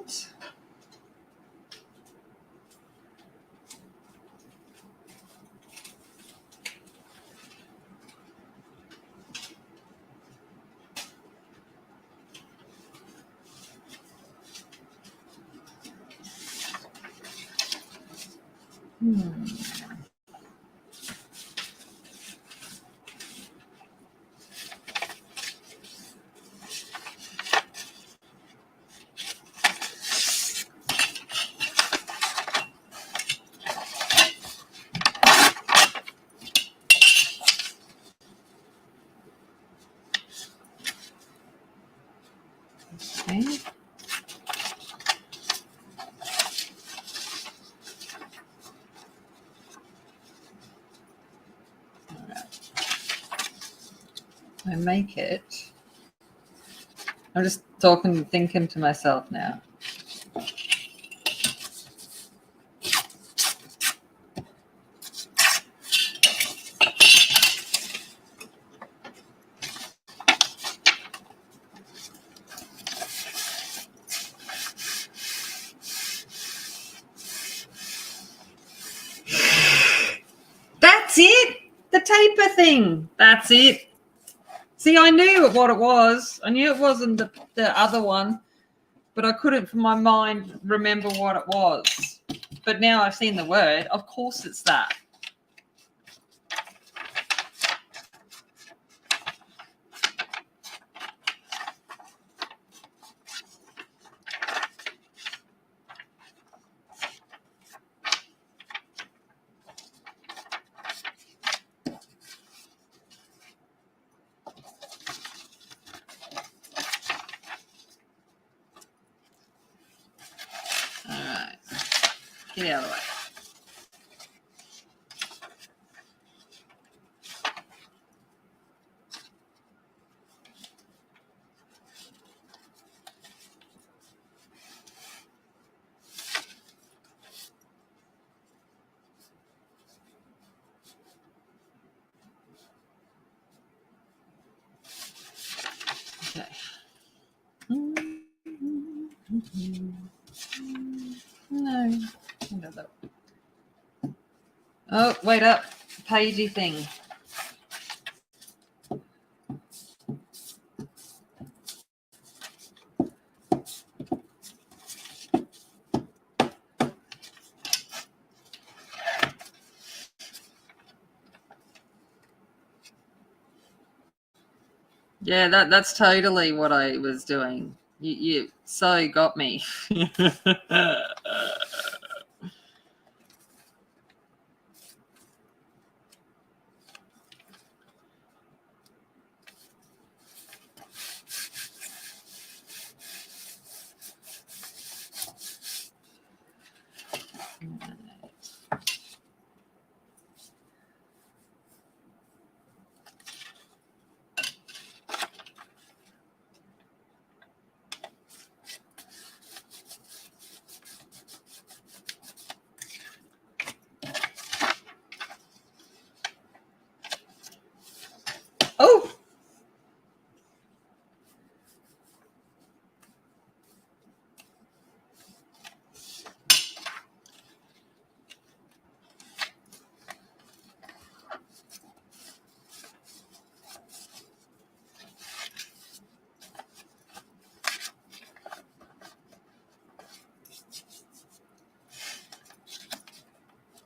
okay. I make it. I'm just talking, thinking to myself now. That's it. The taper thing. That's it. See, I knew what it was. I knew it wasn't the other one, but I couldn't, from my mind, remember what it was. But now I've seen the word. Of course it's that. All right. Get out of the way. Okay. No. Oh, wait up. Pagey thing. Yeah, that's totally what I was doing. You so got me.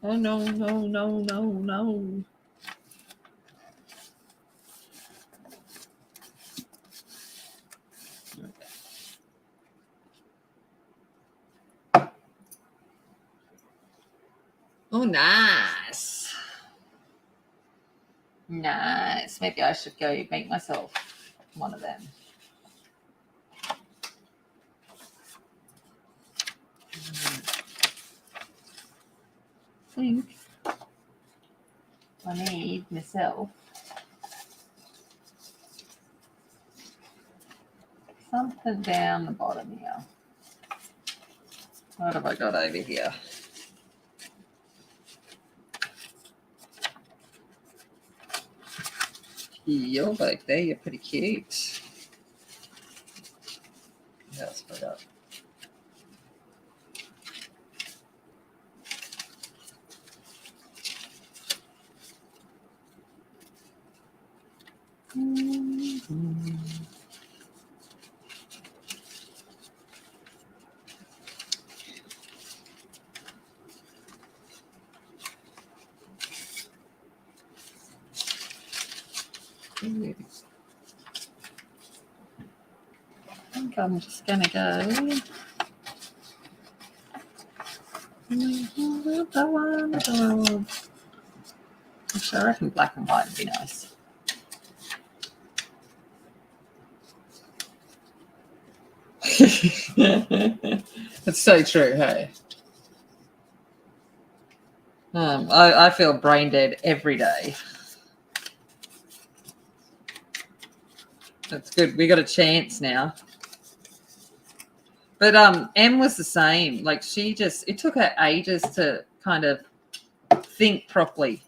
Oh, no, no, no, no, no. Oh, nice. Nice. Maybe I should go make myself one of them. I think I need myself something down the bottom here. What have I got over here? You're back there. You're pretty cute. What else have I got? I think I'm just going to go. Actually, I reckon black and white would be nice. It's so true, hey? I feel brain dead every day. That's good. We got a chance now. But Em was the same. Like it took her ages to kind of think properly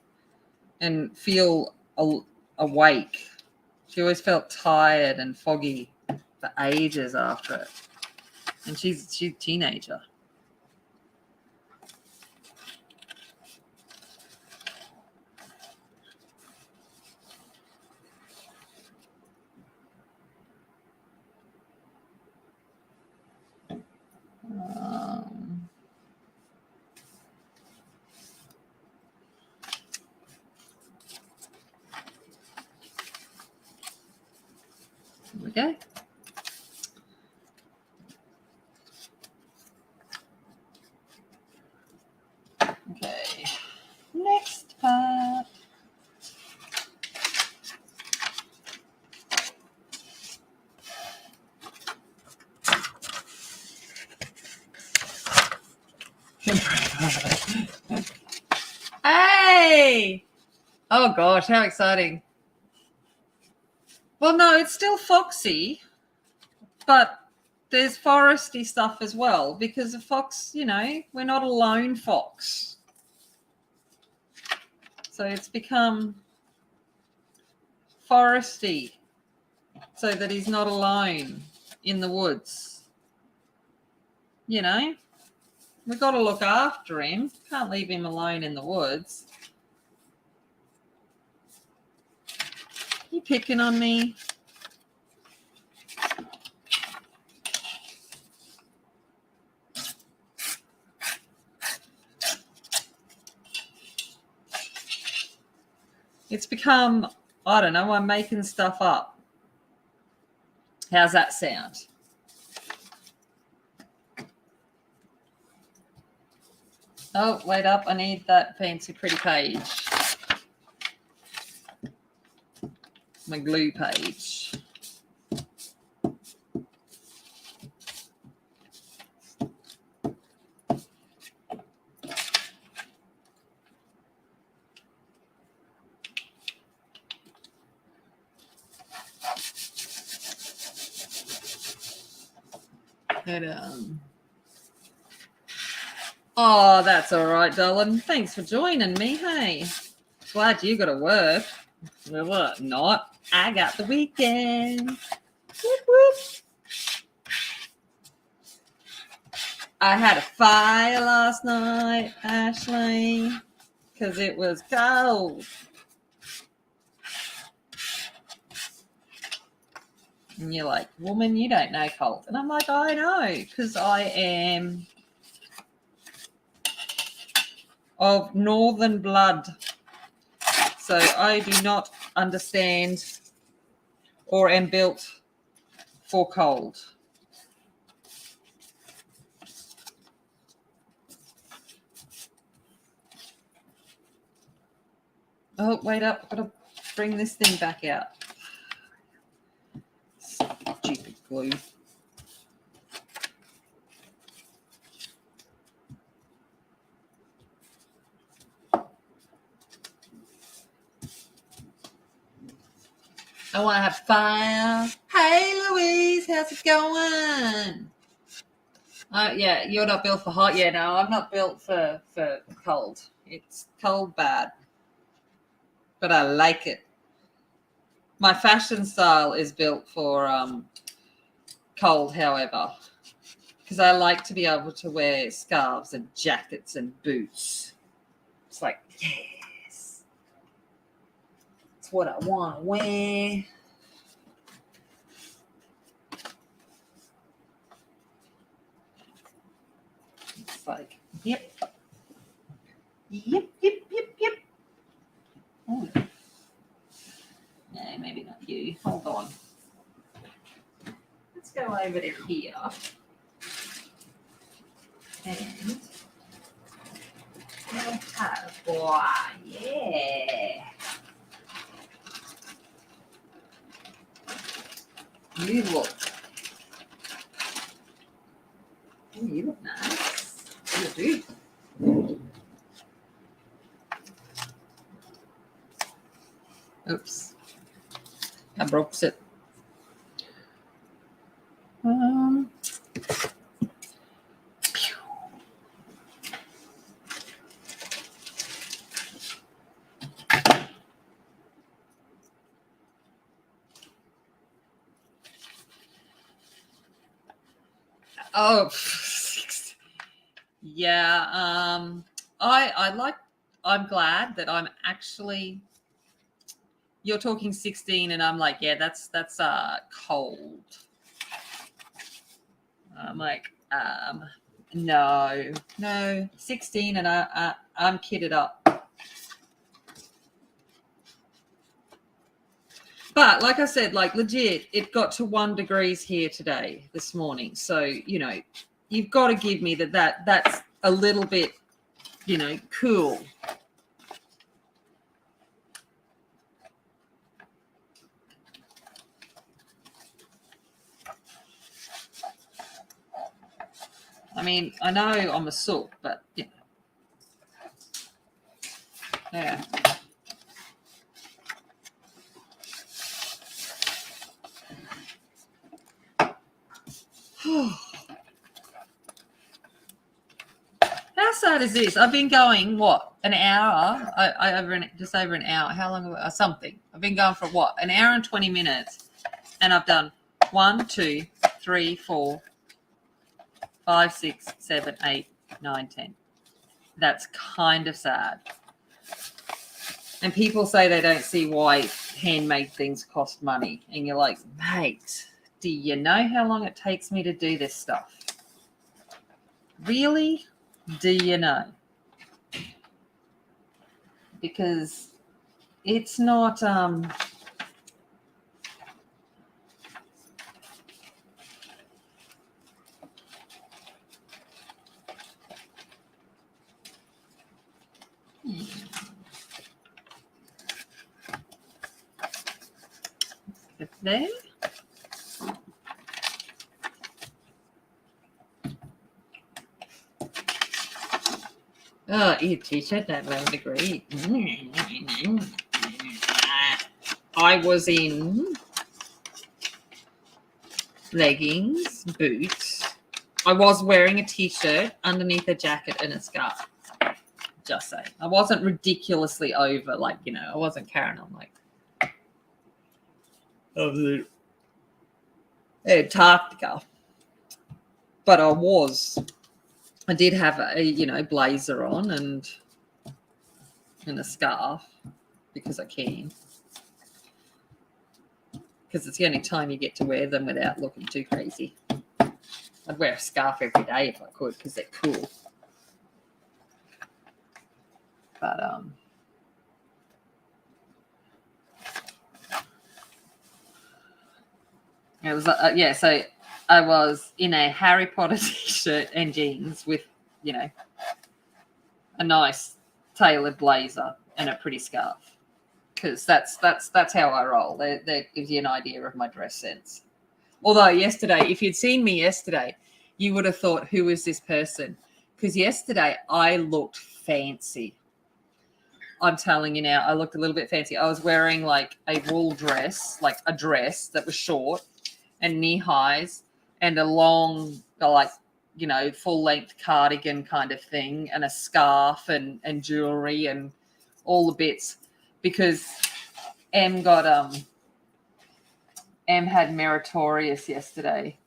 and feel awake. She always felt tired and foggy for ages after it. And she's a teenager. Here we go. Okay. Next part. Hey! Oh gosh, how exciting. Well, no, it's still foxy, but there's foresty stuff as well because a fox, we're not a lone fox. So it's become foresty so that he's not alone in the woods. We've got to look after him. Can't leave him alone in the woods. You picking on me? It's become, I don't know, I'm making stuff up. How's that sound? Oh, wait up. I need that fancy pretty page. My glue page. Oh, that's all right, darling. Thanks for joining me. Hey, glad you got to work. Well, not. I got the weekend. Whoop, whoop. I had a fire last night, Ashley, because it was cold. And you're like, woman, you don't know cold. And I'm like, I know, because I am of northern blood. So I do not understand or am built for cold. Oh, wait up. I've got to bring this thing back out. Stupid glue. I want to have fire. Hey, Louise, how's it going? Yeah, you're not built for hot. Yeah, no, I'm not built for cold. It's cold bad, but I like it. My fashion style is built for cold, however, because I like to be able to wear scarves and jackets and boots. It's like, yes, it's what I want to wear. It's like, yep. Oh. No, maybe not you. Hold on. Let's go over to here. And we'll have, wow, yeah. You look. Oh, you look nice. You do. Oops. I broke it. Oh, yeah. I like. I'm glad that I'm actually. You're talking 16, and I'm like, yeah, that's cold. I'm like, no, 16, and I'm kitted up. But like I said, like legit, it got to 1 degrees here today, this morning. So, you know, you've got to give me that's a little bit, you know, cool. I mean, I know I'm a sook, but, you know. Yeah. How sad is this? I've been going, what, an hour? Just over an hour. How long? Something. I've been going for what? An hour and 20 minutes. And I've done 1, 2, 3, 4, 5, 6, 7, 8, 9, 10. That's kind of sad. And people say they don't see why handmade things cost money. And you're like, mate, do you know how long it takes me to do this stuff? Really? Do you know? Because it's not there. Oh, you t-shirt that 11 degree. I was in leggings, boots. I was wearing a t-shirt underneath a jacket and a scarf. Just saying. I wasn't ridiculously over, like, you know, I wasn't carrying on like Antarctica. But I did have a, you know, blazer on and a scarf because I can. Because it's the only time you get to wear them without looking too crazy. I'd wear a scarf every day if I could because they're cool. But it was yeah. So I was in a Harry Potter t-shirt and jeans with, you know, a nice tailored blazer and a pretty scarf, because that's how I roll. That gives you an idea of my dress sense. Although yesterday, if you'd seen me yesterday, you would have thought, who is this person? Because yesterday I looked fancy. I'm telling you now, I looked a little bit fancy. I was wearing like a wool dress, like a dress that was short and knee highs, and a long, like, you know, full length cardigan kind of thing, and a scarf and jewelry and all the bits, because Em had Meritorious yesterday.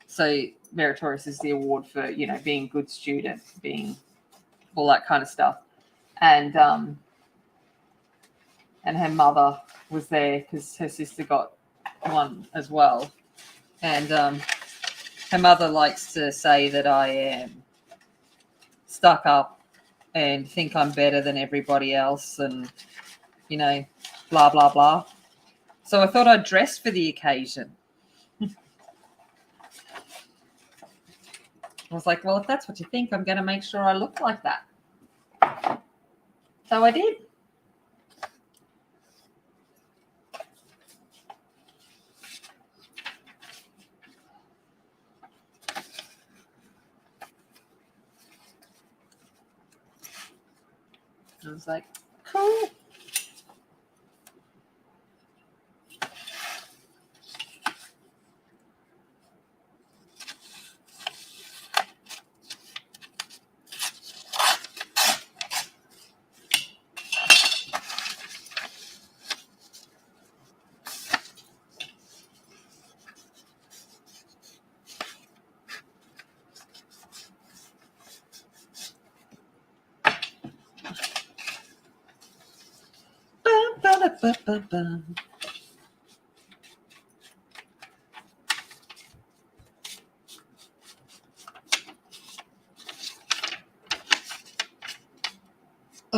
So Meritorious is the award for, you know, being a good student, being all that kind of stuff. And her mother was there because her sister got one as well. And her mother likes to say that I am stuck up and think I'm better than everybody else, and, you know, blah, blah, blah. So I thought I'd dress for the occasion. I was like, well, if that's what you think, I'm going to make sure I look like that. So I did. I was like, cool.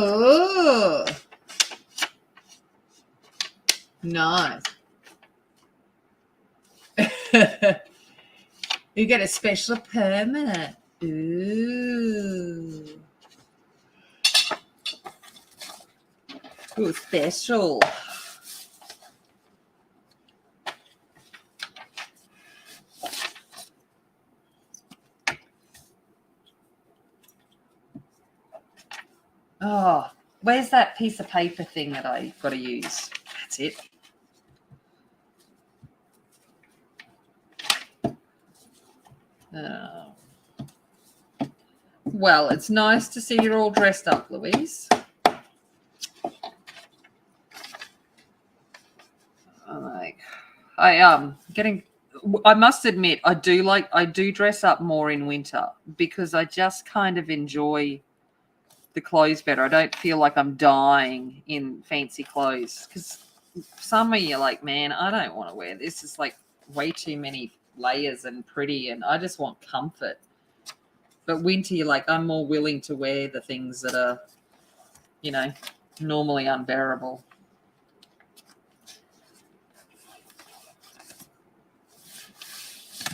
Oh, nice. You get a special permit. Ooh. Ooh, special. Oh, where's that piece of paper thing that I got to use? That's it. Well, it's nice to see you're all dressed up, Louise. I must admit, I do dress up more in winter because I just kind of enjoy the clothes better. I don't feel like I'm dying in fancy clothes, because summer you're like, man, I don't want to wear this. It's like way too many layers and pretty, and I just want comfort. But winter, you're like, I'm more willing to wear the things that are, you know, normally unbearable.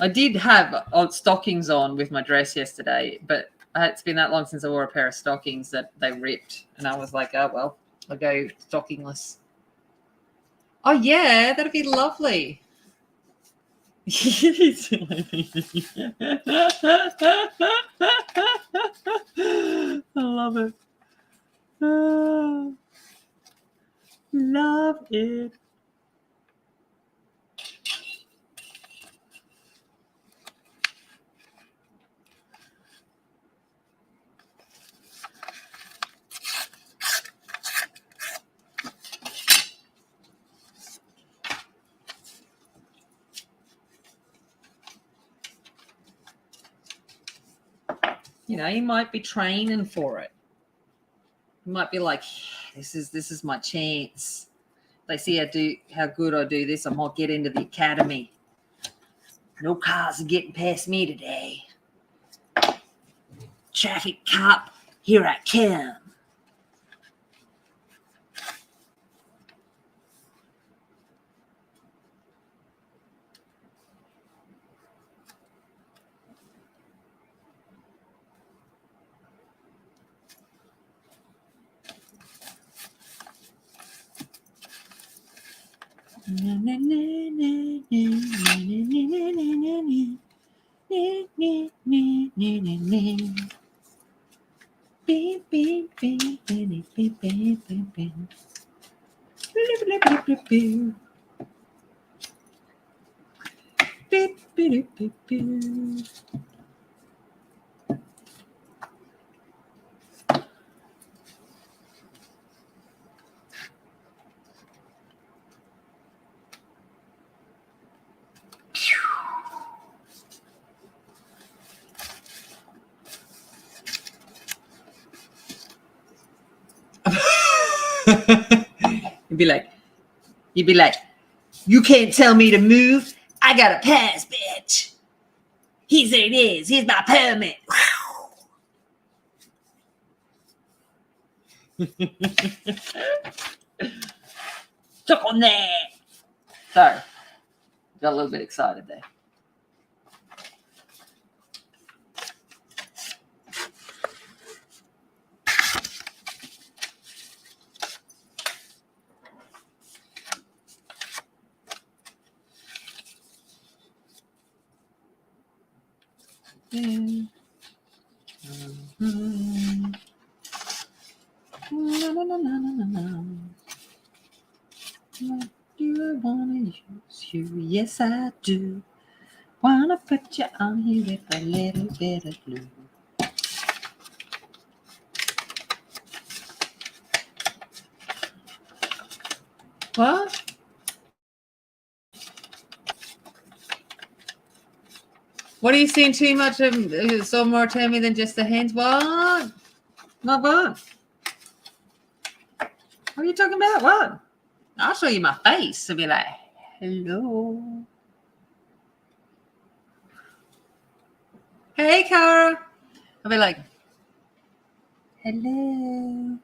I did have stockings on with my dress yesterday, but it's been that long since I wore a pair of stockings that they ripped. And I was like, oh, well, I'll go stockingless. Oh, yeah, that'd be lovely. I love it. Love it. You know, you might be training for it. You might be like, this is my chance. They see how good I do this, I might get into the academy. No cars are getting past me today. Traffic cop, here I come. You'd be like, you can't tell me to move. I got a pass, bitch. He said it is. Here's my permit. Took on that. So, got a little bit excited there. Do I wanna use you? Yes, I do. Wanna put you on here with a little bit of glue. What? What are you seeing too much of? So more Tammy than just the hands? What? Not what? What are you talking about? What? I'll show you my face and be like, hello. Hey, Cara. I'll be like, hello.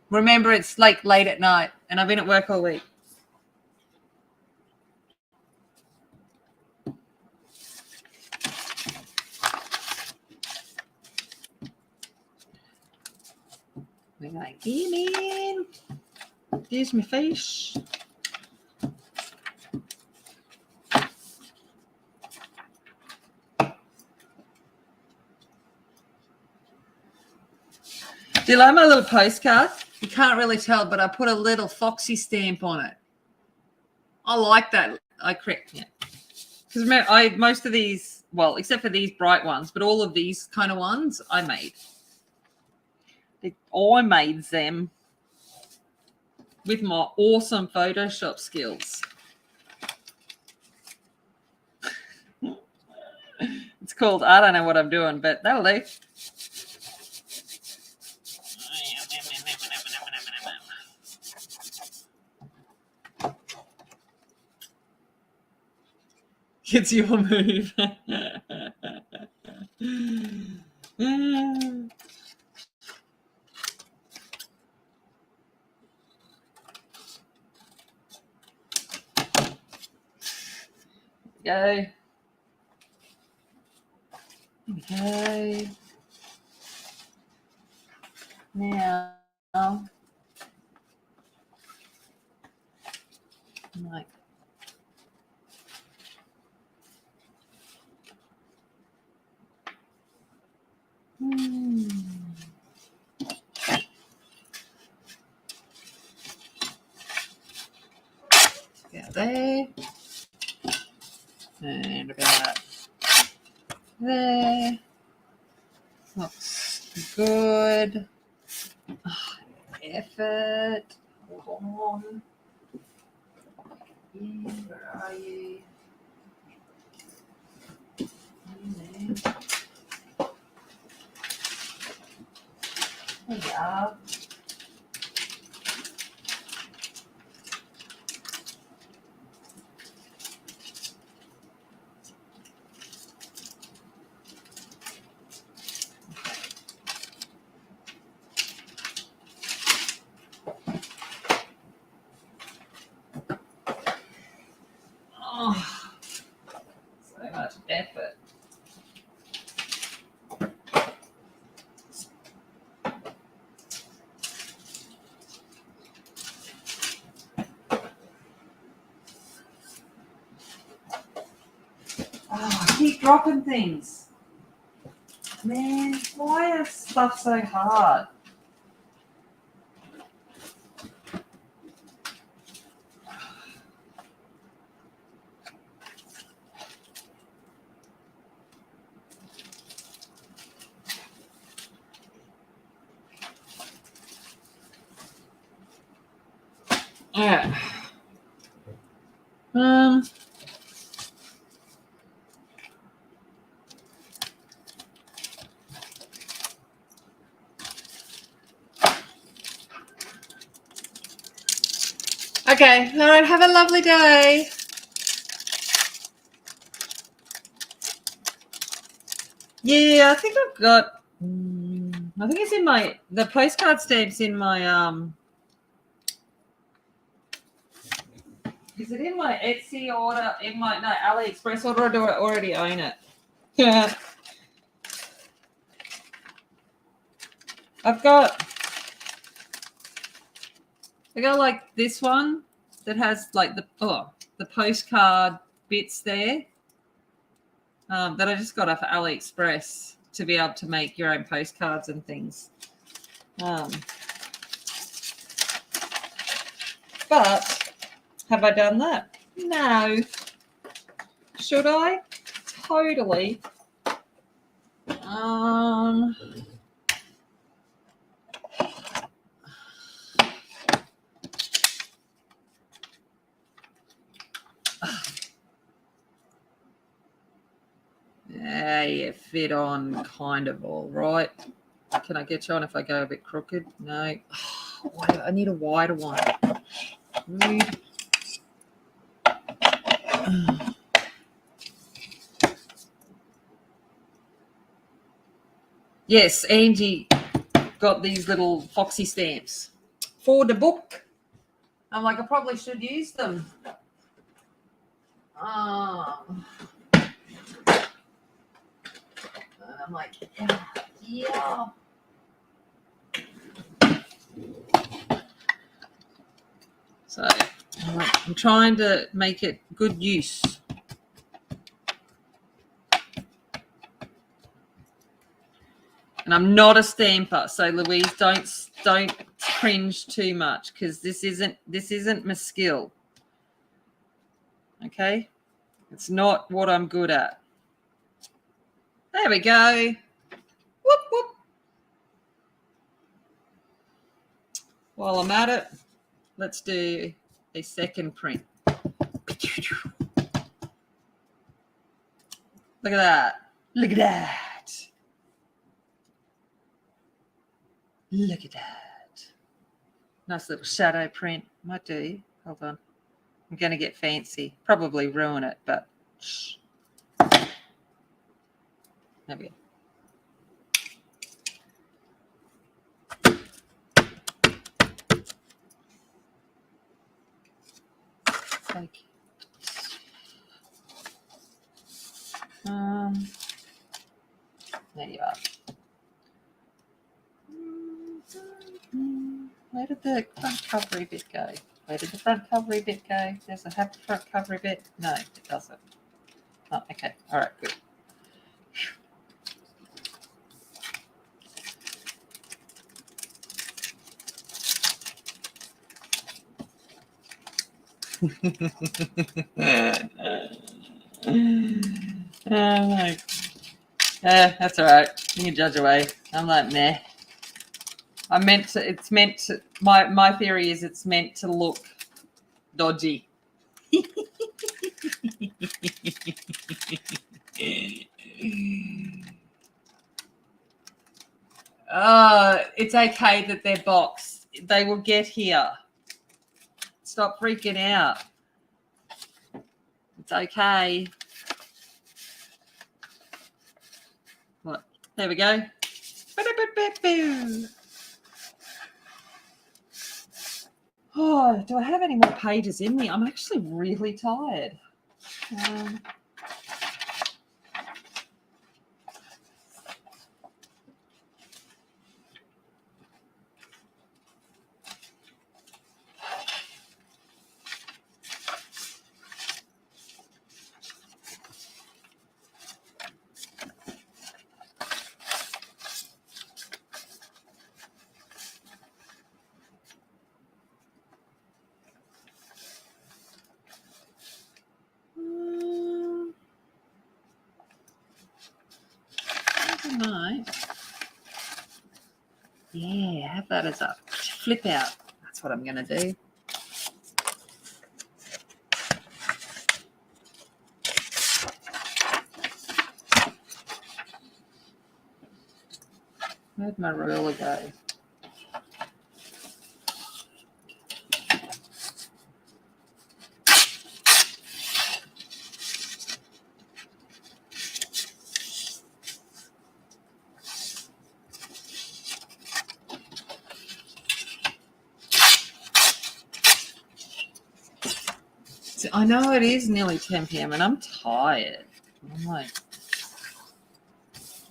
Remember, it's like late at night and I've been at work all week. We're like, hey, man. Here's my face. Do you like my little postcard? You can't really tell, but I put a little foxy stamp on it. I like that. I correct it. Because most of these, well, except for these bright ones, but all of these kind of ones I made. I made them with my awesome Photoshop skills. It's called I don't know what I'm doing, but that'll do. It's your move. Go. Okay. Now, I'm like, About there. And about there. Looks good. Oh, effort. Hold on. Yeah, where are you? There you are. Oh, so much effort. keep dropping things. Man, why is stuff so hard? Yeah. Okay. All right. Have a lovely day. Yeah, I think I've got. I think it's in the postcard stamps in my Is it in my Etsy order? In my AliExpress order, or do I already own it? Yeah. I got like this one that has like the postcard bits there that I just got off AliExpress to be able to make your own postcards and things. But have I done that? No. Should I? Totally. You fit on kind of all right. Can I get you on if I go a bit crooked? No. I need a wider one. Rude. Yes, Angie got these little foxy stamps for the book. I'm like, I probably should use them. I'm like, yeah. So I'm trying to make it good use. And I'm not a stamper, so Louise, don't cringe too much because this isn't my skill. Okay, it's not what I'm good at. There we go. Whoop whoop. While I'm at it, let's do a second print. Look at that. Look at that. Look at that. Nice little shadow print. Might do. Hold on. I'm going to get fancy. Probably ruin it, but shh. There we go. Take. There you are. Where did the front covery bit go? Where did the front covery bit go? Does it have the front covery bit? No, it doesn't. Oh, okay. All right, good. That's all right. You can judge away. I'm like, meh. My theory is it's meant to look dodgy. It's okay that they're boxed. They will get here. Stop freaking out. It's okay. What? There we go. Oh, do I have any more pages in me? I'm actually really tired. might. Yeah, have that as a flip out. That's what I'm going to do. Where'd my ruler go? I know it is nearly 10 p.m. and I'm tired. I'm like,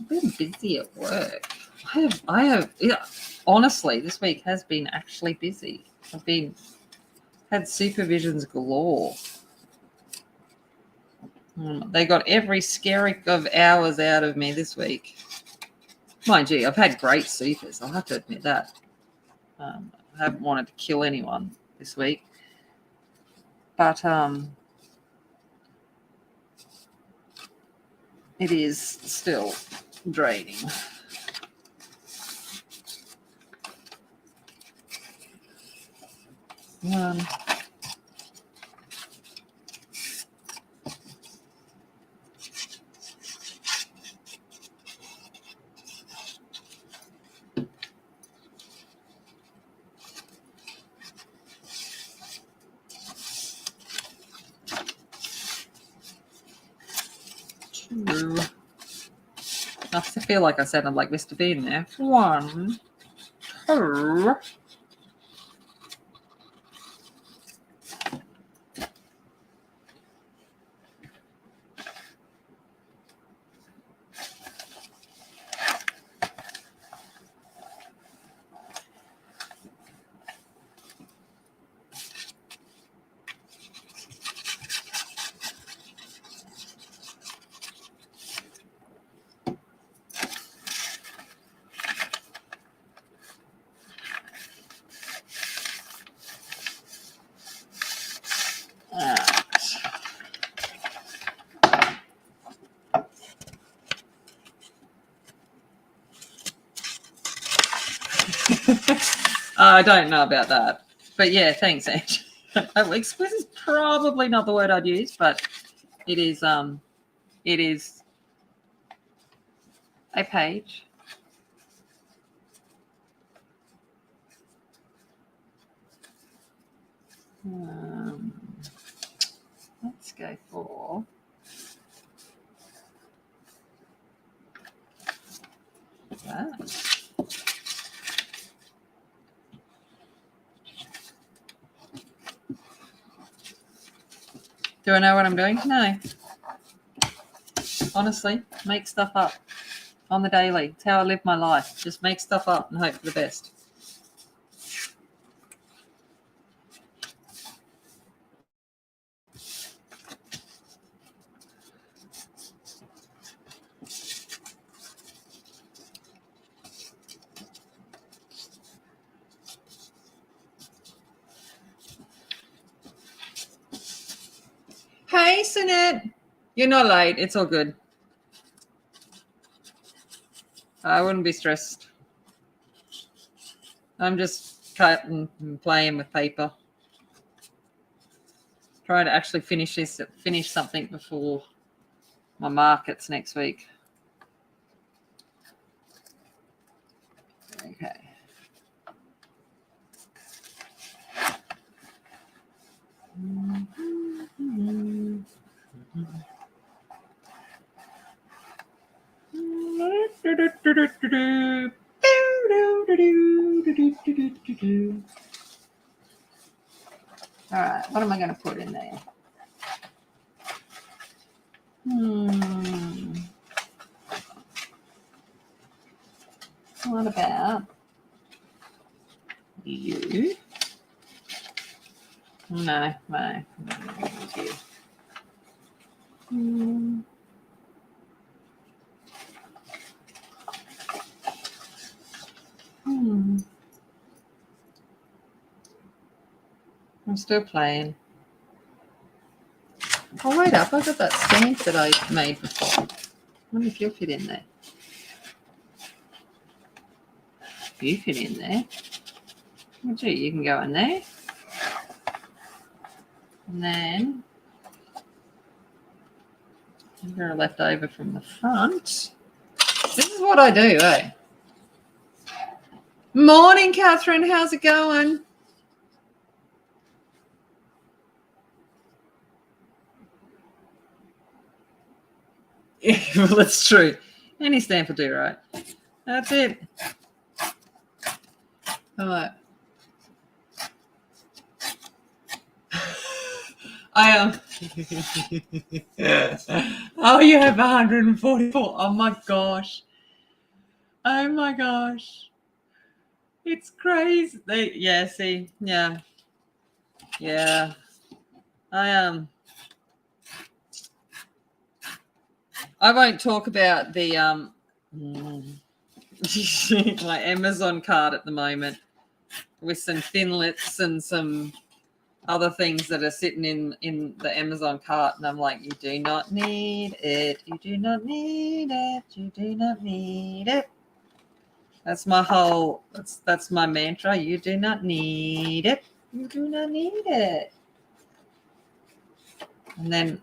I've been busy at work. Yeah, honestly, this week has been actually busy. I've had supervisions galore. They got every skerrick of hours out of me this week. Mind you, I've had great supers. I'll have to admit that. I haven't wanted to kill anyone this week. But it is still draining. Two. I feel like I sounded like Mr. Bean there. 1, 2. I don't know about that. But yeah, thanks, Ange. Exquisite is probably not the word I'd use, but it is a page. Let's go for that. Do I know what I'm doing? No. Honestly, make stuff up on the daily. It's how I live my life. Just make stuff up and hope for the best. Hey, Sinette. You're not late. It's all good. I wouldn't be stressed. I'm just cutting and playing with paper. Trying to actually finish something before my markets next week. Okay. All right, what am I going to put in there? What about you? No. You. I'm still playing. Oh, wait up. I got that stamp that I made before. I wonder if you'll fit in there. You fit in there. Oh, gee, you can go in there. And then you're left over from the front. This is what I do, eh? Morning, Catherine. How's it going? Yeah, well, that's true. Any stamp will do, right? That's it. All right. I am. Oh, you have 144. Oh my gosh. Oh my gosh. It's crazy. Yeah, see. Yeah. Yeah. I won't talk about the my Amazon cart at the moment with some Thinlits and some other things that are sitting in the Amazon cart, and I'm like, you do not need it. You do not need it. You do not need it. That's my whole. That's my mantra. You do not need it. You do not need it. And then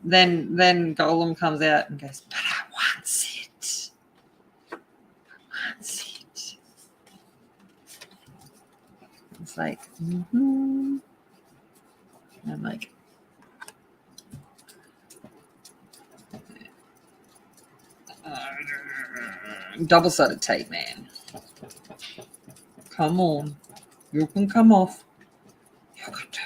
Golem comes out and goes, but I want it. I want it. It's like, I'm like, double-sided tape, man. Come on. You can come off. You can do it.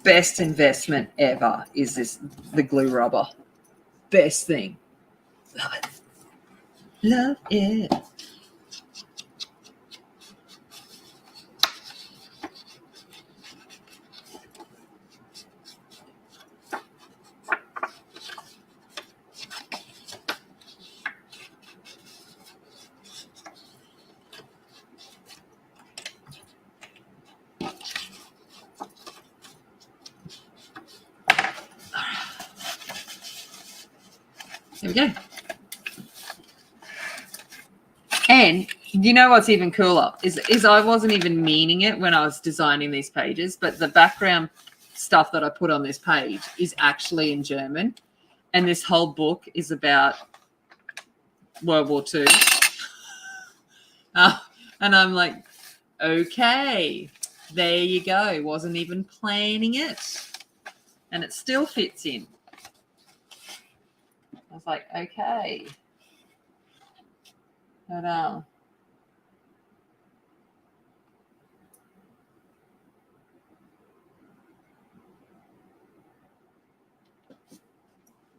Best investment ever is the glue rubber. Best thing. Love it. Love it. There we go. And you know what's even cooler is I wasn't even meaning it when I was designing these pages, but the background stuff that I put on this page is actually in German. And this whole book is about World War II. And I'm like, okay, there you go. Wasn't even planning it. And it still fits in. I was like, okay. But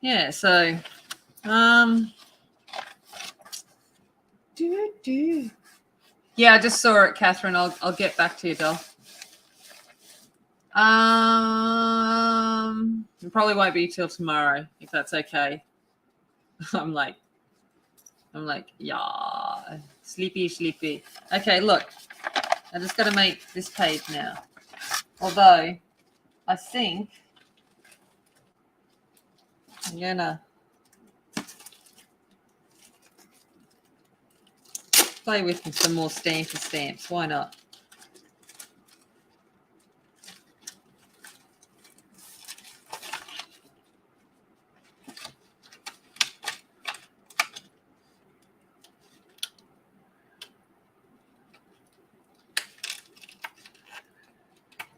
yeah, so yeah, I just saw it, Catherine. I'll get back to you, doll. It probably won't be till tomorrow, if that's okay. I'm like, yeah, sleepy. Okay, look, I just got to make this page now. Although, I think I'm gonna play with some more stampy stamps. Why not?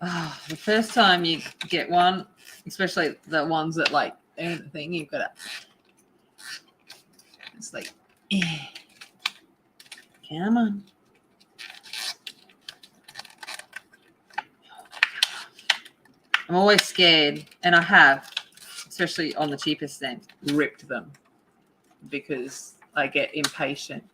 Oh, the first time you get one, especially the ones that like anything, you've got to. It's like, yeah. Come on. I'm always scared, and I have, especially on the cheapest stamps, ripped them because I get impatient.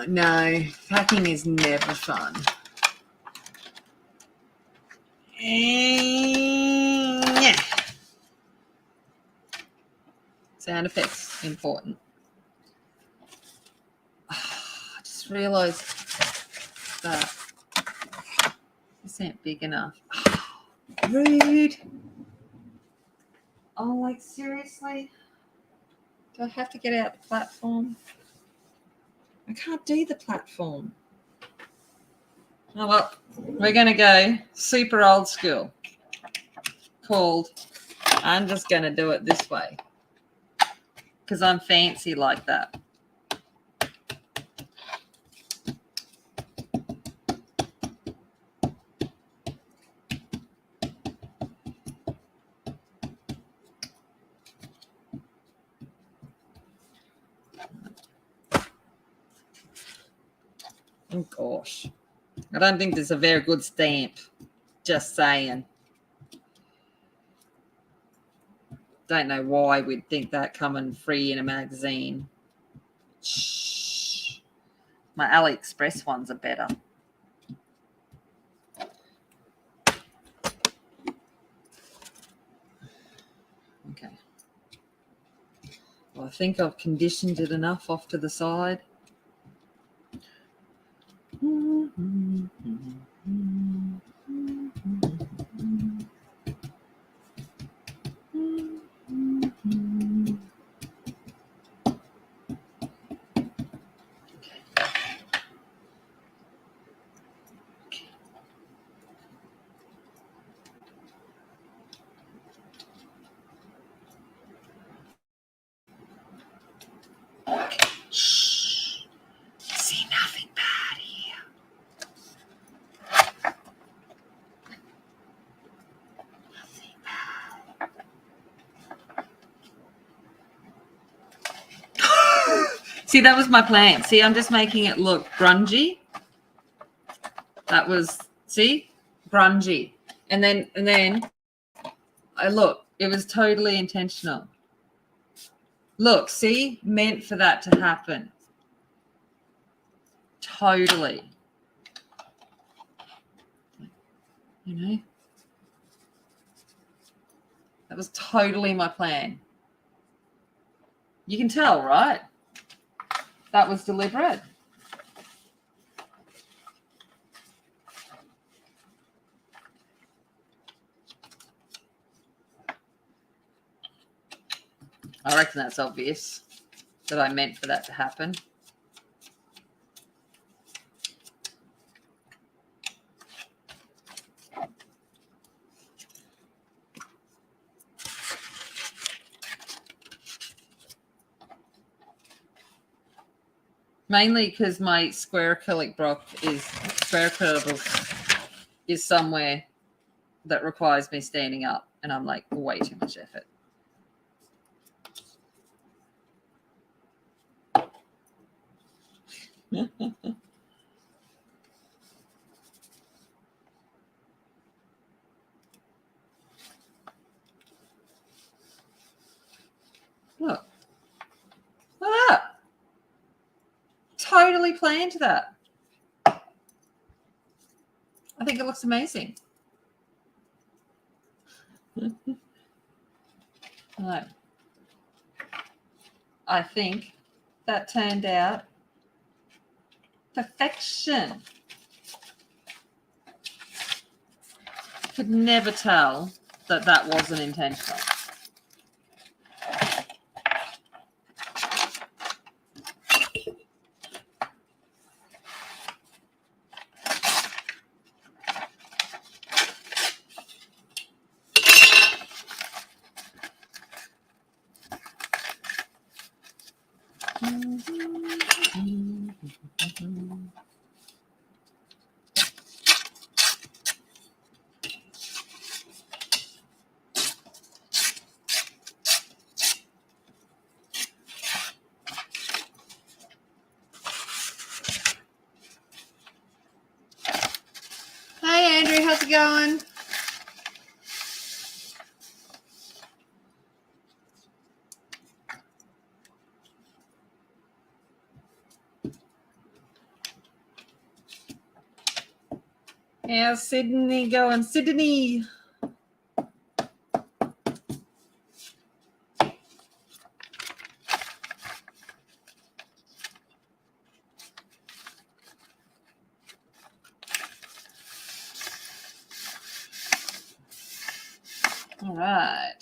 No, packing is never fun. Yeah. Sound effects important. just realised that this ain't big enough. Rude. Oh, like seriously? Do I have to get out the platform? I can't do the platform. Oh, well, we're going to go super old school. Called, I'm just going to do it this way. Because I'm fancy like that. Oh, gosh. I don't think there's a very good stamp. Just saying. Don't know why we'd think that coming free in a magazine. Shh. My AliExpress ones are better. Okay. Well, I think I've conditioned it enough off to the side. Shh. See nothing bad here. Nothing bad. See, that was my plan. See, I'm just making it look grungy. That was, see, grungy. And then I look, it was totally intentional. Look, see, meant for that to happen. Totally. You know, that was totally my plan. You can tell, right? That was deliberate. I reckon that's obvious that I meant for that to happen. Mainly because my square acrylic block is somewhere that requires me standing up, and I'm like way too much effort. Look. Look at that. Totally planned that. I think it looks amazing. Right. I think that turned out perfection. Could never tell that that wasn't intentional. Hey, Andrew, how's it going? How's Sydney going? Sydney. All right.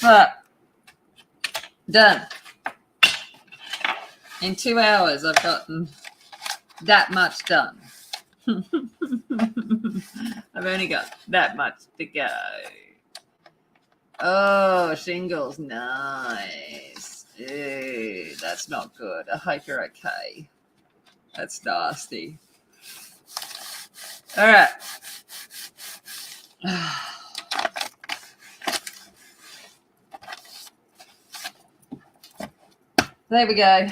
Right. Done. In 2 hours, I've gotten that much done. I've only got that much to go. Oh, shingles, nice. Ew, that's not good. I hope you're okay. That's nasty. All right. There we go.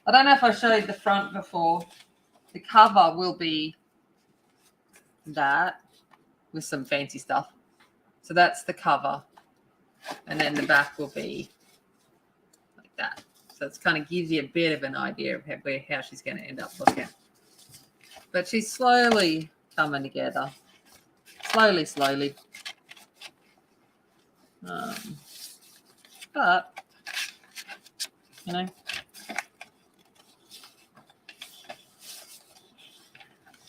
I don't know if I showed the front before. The cover will be that with some fancy stuff. So that's the cover. And then the back will be like that. So it kind of gives you a bit of an idea of how she's going to end up looking. But she's slowly coming together. Slowly. But, you know.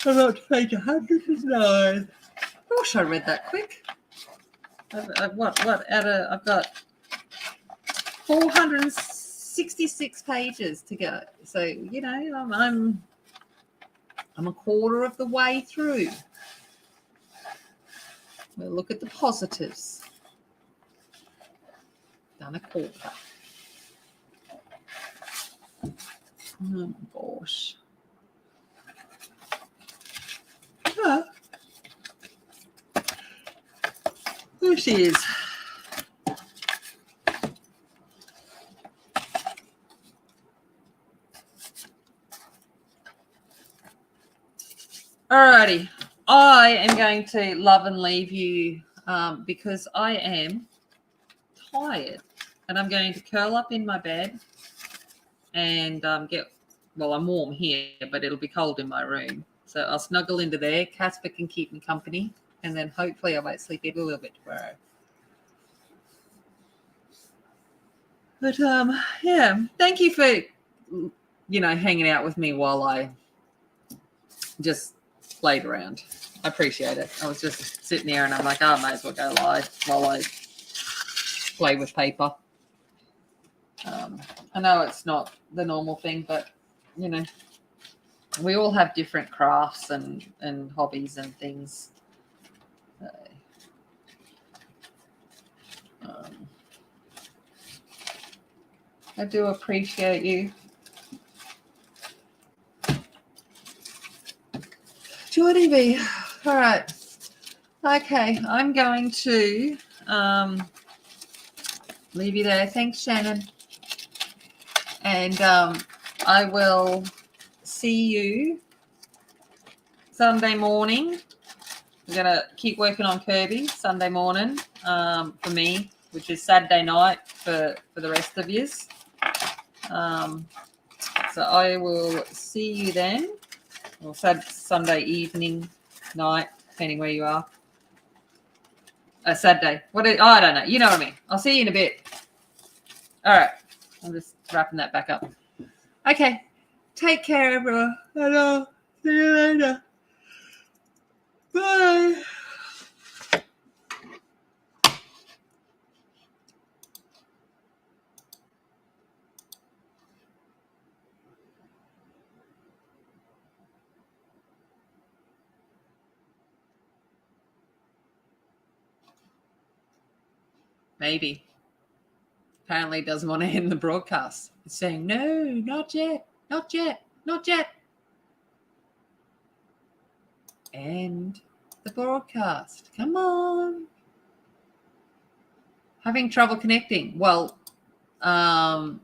I'm not to page 109. Gosh, I read that quick. I've got 466 pages to go. So, you know, I'm a quarter of the way through. We'll look at the positives. Done a quarter. Oh, gosh. Oh. There she is. Alrighty. I am going to love and leave you because I am tired. And I'm going to curl up in my bed and I'm warm here, but it'll be cold in my room. So I'll snuggle into there. Casper can keep me company. And then hopefully I might sleep in a little bit tomorrow. But yeah, thank you for, hanging out with me while I just played around. I appreciate it. I was just sitting there and I'm like, I might as well go live while I play with paper. I know it's not the normal thing, but, we all have different crafts and hobbies and things. I do appreciate you. Joining me. All right. Okay, I'm going to leave you there. Thanks, Shannon. And I will see you Sunday morning. We're going to keep working on Kirby Sunday morning for me, which is Saturday night for the rest of you. So I will see you then, or Sunday evening, night, depending where you are. Saturday. I don't know. You know what I mean. I'll see you in a bit. All right. I'm just wrapping that back up. Okay. Take care, everyone. Hello. See you later. Bye. Maybe. Apparently it doesn't want to end the broadcast. It's saying, no, not yet, not yet, not yet. End the broadcast. Come on. Having trouble connecting. Well, Um,